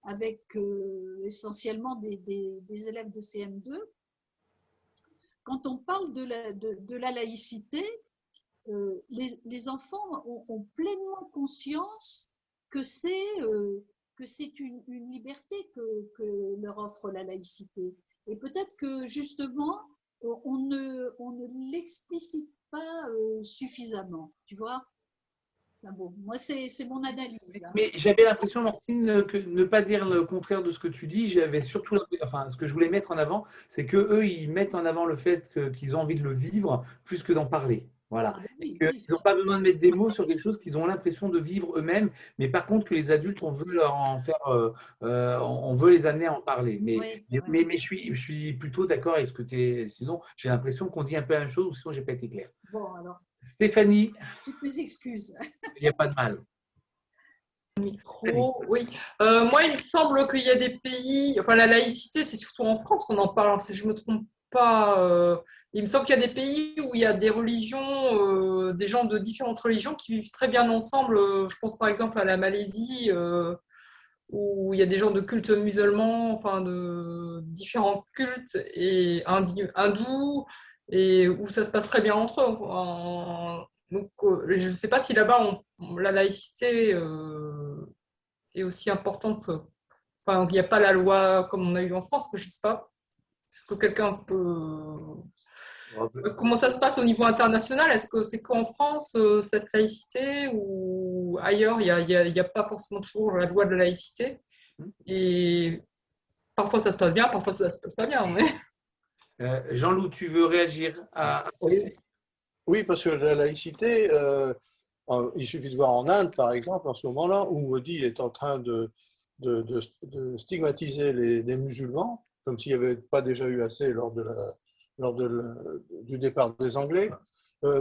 avec essentiellement des élèves de CM2. Quand on parle de la laïcité, les enfants ont pleinement conscience que c'est une liberté que leur offre la laïcité. Et peut-être que justement, on ne l'explicite pas suffisamment, tu vois. Enfin bon, moi, c'est mon analyse. Hein. Mais j'avais l'impression, Martine, que ne pas dire le contraire de ce que tu dis, j'avais surtout, enfin, ce que je voulais mettre en avant, c'est qu'eux, ils mettent en avant le fait qu'ils ont envie de le vivre plus que d'en parler. Voilà. Ah, oui, Ils n'ont pas besoin de mettre des mots sur quelque chose qu'ils ont l'impression de vivre eux-mêmes, mais par contre que les adultes, on veut leur en faire, on veut les amener à en parler. Mais je suis plutôt d'accord avec ce que tu es. Sinon, j'ai l'impression qu'on dit un peu la même chose, ou sinon, je n'ai pas été clair. Bon, alors. Stéphanie. Toutes mes excuses. Il n'y a pas de mal. Micro, oui. Moi, il me semble qu'il y a des pays, enfin la laïcité, c'est surtout en France qu'on en parle, si je ne me trompe pas. Il me semble qu'il y a des pays où il y a des religions, des gens de différentes religions qui vivent très bien ensemble. Je pense par exemple à la Malaisie, où il y a des gens de culte musulman, enfin de différents cultes et hindous, et où ça se passe très bien entre eux. Donc, je ne sais pas si là-bas, la laïcité est aussi importante. Enfin, il n'y a pas la loi comme on a eu en France, que je ne sais pas. Est-ce que quelqu'un peut... Comment ça se passe au niveau international? Est-ce que c'est qu'en France, cette laïcité, ou ailleurs, il n'y a pas forcément toujours la loi de la laïcité? Et parfois, ça se passe bien, parfois, ça ne se passe pas bien. Mais... Jean-Loup, tu veux réagir à ceci? Oui, parce que la laïcité, il suffit de voir en Inde, par exemple, en ce moment-là, où Modi est en train de stigmatiser les musulmans, comme s'il n'y avait pas déjà eu assez lors du départ des Anglais.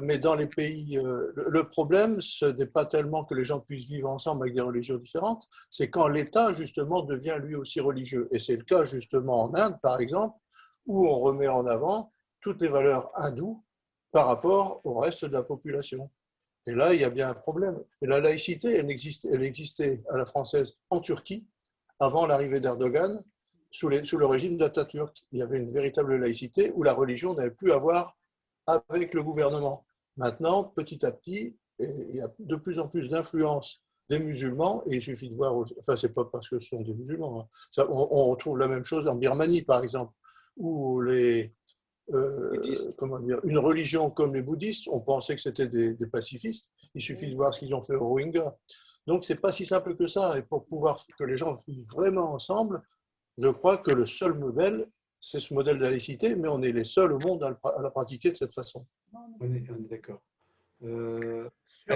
Mais dans les pays, le problème, ce n'est pas tellement que les gens puissent vivre ensemble avec des religions différentes, c'est quand l'État, justement, devient lui aussi religieux. Et c'est le cas, justement, en Inde, par exemple, où on remet en avant toutes les valeurs hindoues par rapport au reste de la population. Et là, il y a bien un problème. Et la laïcité, elle existait à la française en Turquie, avant l'arrivée d'Erdogan, sous le régime d'Atatürk. Il y avait une véritable laïcité où la religion n'avait plus à voir avec le gouvernement. Maintenant, petit à petit, il y a de plus en plus d'influence des musulmans, et il suffit de voir, enfin, c'est pas parce que ce sont des musulmans, hein. Ça, on retrouve la même chose en Birmanie, par exemple, où comment dire, une religion comme les bouddhistes, on pensait que c'était des pacifistes. Il suffit de voir ce qu'ils ont fait aux Rohingyas. Donc, c'est pas si simple que ça. Et pour pouvoir que les gens vivent vraiment ensemble, je crois que le seul modèle, c'est ce modèle de la laïcité, mais on est les seuls au monde à la pratiquer de cette façon. On est d'accord.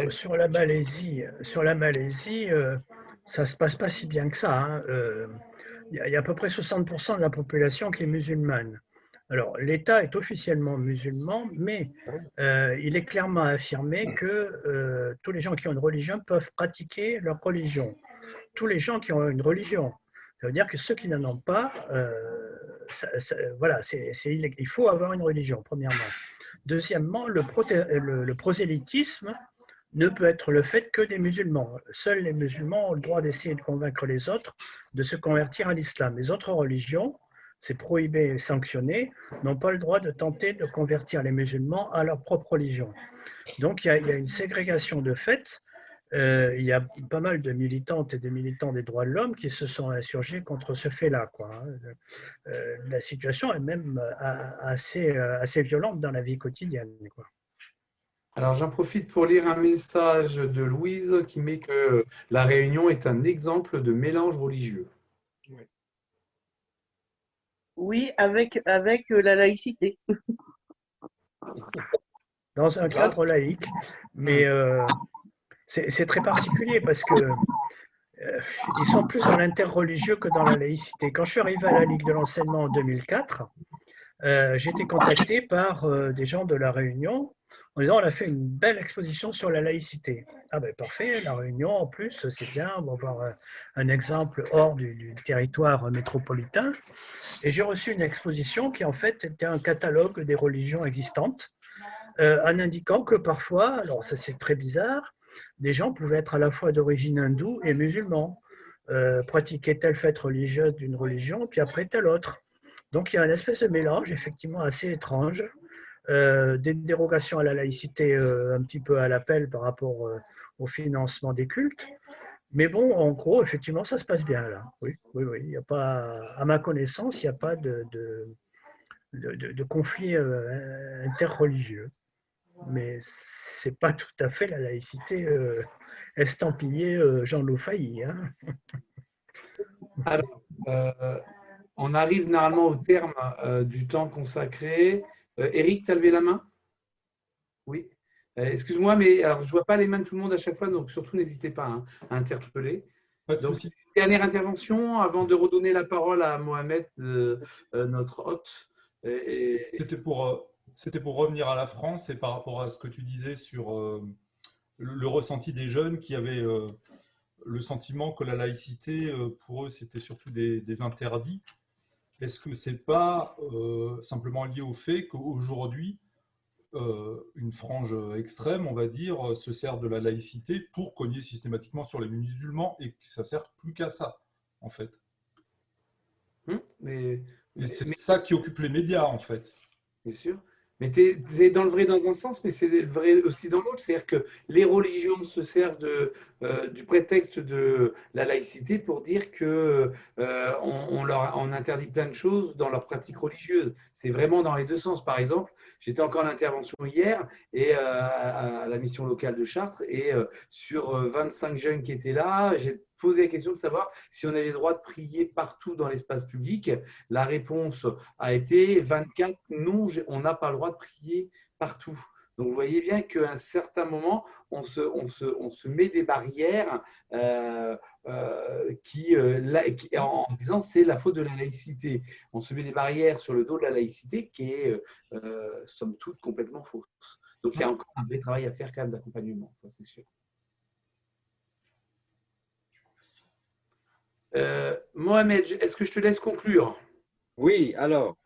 Sur la Malaisie, ça ne se passe pas si bien que ça. Hein. Il y a à peu près 60% de la population qui est musulmane. Alors, l'État est officiellement musulman, mais il est clairement affirmé que tous les gens qui ont une religion peuvent pratiquer leur religion. Tous les gens qui ont une religion. Ça veut dire que ceux qui n'en ont pas, voilà, il faut avoir une religion, premièrement. Deuxièmement, le prosélytisme ne peut être le fait que des musulmans. Seuls les musulmans ont le droit d'essayer de convaincre les autres de se convertir à l'islam. Les autres religions, c'est prohibé et sanctionné, n'ont pas le droit de tenter de convertir les musulmans à leur propre religion. Donc il y a une ségrégation de fait. Il y a pas mal de militantes et de militants des droits de l'homme qui se sont insurgés contre ce fait-là. La situation est même assez violente dans la vie quotidienne. Quoi. Alors, j'en profite pour lire un message de Louise qui met que la Réunion est un exemple de mélange religieux. Oui, avec la laïcité. Dans un cadre laïque, mais c'est très particulier parce que ils sont plus dans l'interreligieux que dans la laïcité. Quand je suis arrivé à la Ligue de l'enseignement en 2004, j'ai été contacté par des gens de la Réunion en disant on a fait une belle exposition sur la laïcité. Ah ben parfait, la Réunion en plus, c'est bien, on va voir un exemple hors du territoire métropolitain. Et j'ai reçu une exposition qui en fait était un catalogue des religions existantes, en indiquant que parfois, alors ça c'est très bizarre, des gens pouvaient être à la fois d'origine hindoue et musulmans, pratiquer telle fête religieuse d'une religion, puis après telle autre. Donc il y a une espèce de mélange effectivement assez étrange des dérogations à la laïcité un petit peu à l'appel par rapport au financement des cultes. Mais bon, en gros, effectivement, ça se passe bien là. Oui, oui, oui. Il y a pas, à ma connaissance, il n'y a pas de conflit interreligieux. Mais ce n'est pas tout à fait la laïcité estampillée Jean-Loup Failly. Hein. Alors, on arrive normalement au terme du temps consacré. Éric, tu as levé la main? Oui. Excuse-moi, mais alors, je ne vois pas les mains de tout le monde à chaque fois, donc surtout n'hésitez pas hein, à interpeller. Pas de Donc, souci. dernière intervention avant de redonner la parole à Mohamed, notre hôte. C'était pour revenir à la France et par rapport à ce que tu disais sur le ressenti des jeunes qui avaient le sentiment que la laïcité, pour eux, c'était surtout des interdits. Est-ce que ce n'est pas simplement lié au fait qu'aujourd'hui, une frange extrême, on va dire, se sert de la laïcité pour cogner systématiquement sur les musulmans et que ça ne sert plus qu'à ça, en fait. Et c'est ça qui occupe les médias, en fait. Bien sûr. Mais tu es dans le vrai dans un sens, mais c'est le vrai aussi dans l'autre. C'est-à-dire que les religions se servent du prétexte de la laïcité pour dire qu'on on interdit plein de choses dans leurs pratiques religieuses. C'est vraiment dans les deux sens. Par exemple, j'étais encore en intervention hier et, à la mission locale de Chartres et sur 25 jeunes qui étaient là, j'ai posé la question de savoir si on avait le droit de prier partout dans l'espace public. La réponse a été 24, non, on n'a pas le droit de prier partout. Donc, vous voyez bien qu'à un certain moment, on se met des barrières en disant c'est la faute de la laïcité. On se met des barrières sur le dos de la laïcité qui est, somme toute, complètement fausse. Donc, il y a encore un vrai travail à faire quand même d'accompagnement, ça c'est sûr. Mohamed, est-ce que je te laisse conclure? Oui, alors,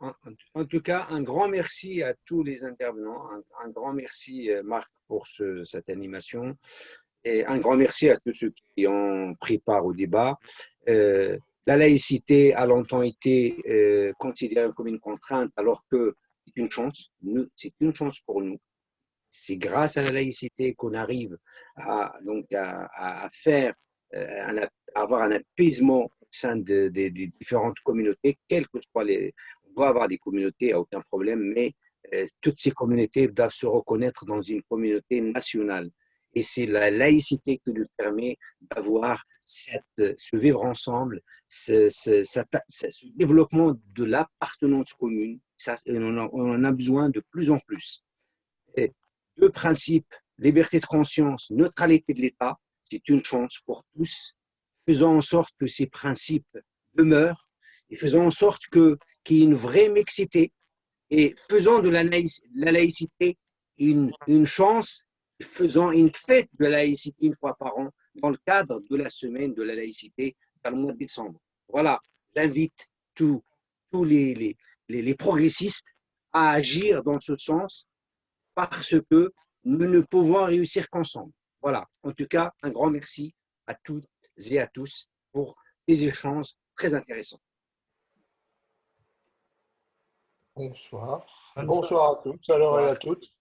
en tout cas, un grand merci à tous les intervenants, un grand merci Marc pour cette animation et un grand merci à tous ceux qui ont pris part au débat. La laïcité a longtemps été considérée comme une contrainte alors que c'est une chance, c'est une chance pour nous. C'est grâce à la laïcité qu'on arrive à faire, à avoir un apaisement au sein des différentes communautés, quelles que soient on doit avoir des communautés, il n'y a aucun problème, mais toutes ces communautés doivent se reconnaître dans une communauté nationale. Et c'est la laïcité qui nous permet d'avoir ce vivre ensemble, ce développement de l'appartenance commune. On en a besoin de plus en plus. Et deux principes, liberté de conscience, neutralité de l'État, c'est une chance pour tous. Faisons en sorte que ces principes demeurent et faisons en sorte qu'il y ait une vraie mixité et faisons de la laïcité une chance, faisons une fête de la laïcité une fois par an dans le cadre de la semaine de la laïcité dans le mois de décembre. Voilà, j'invite tous les progressistes à agir dans ce sens parce que nous ne pouvons réussir qu'ensemble. Voilà, en tout cas, un grand merci à toutes et à tous pour ces échanges très intéressants. Bonsoir. Bonsoir à tous, alors et à toutes.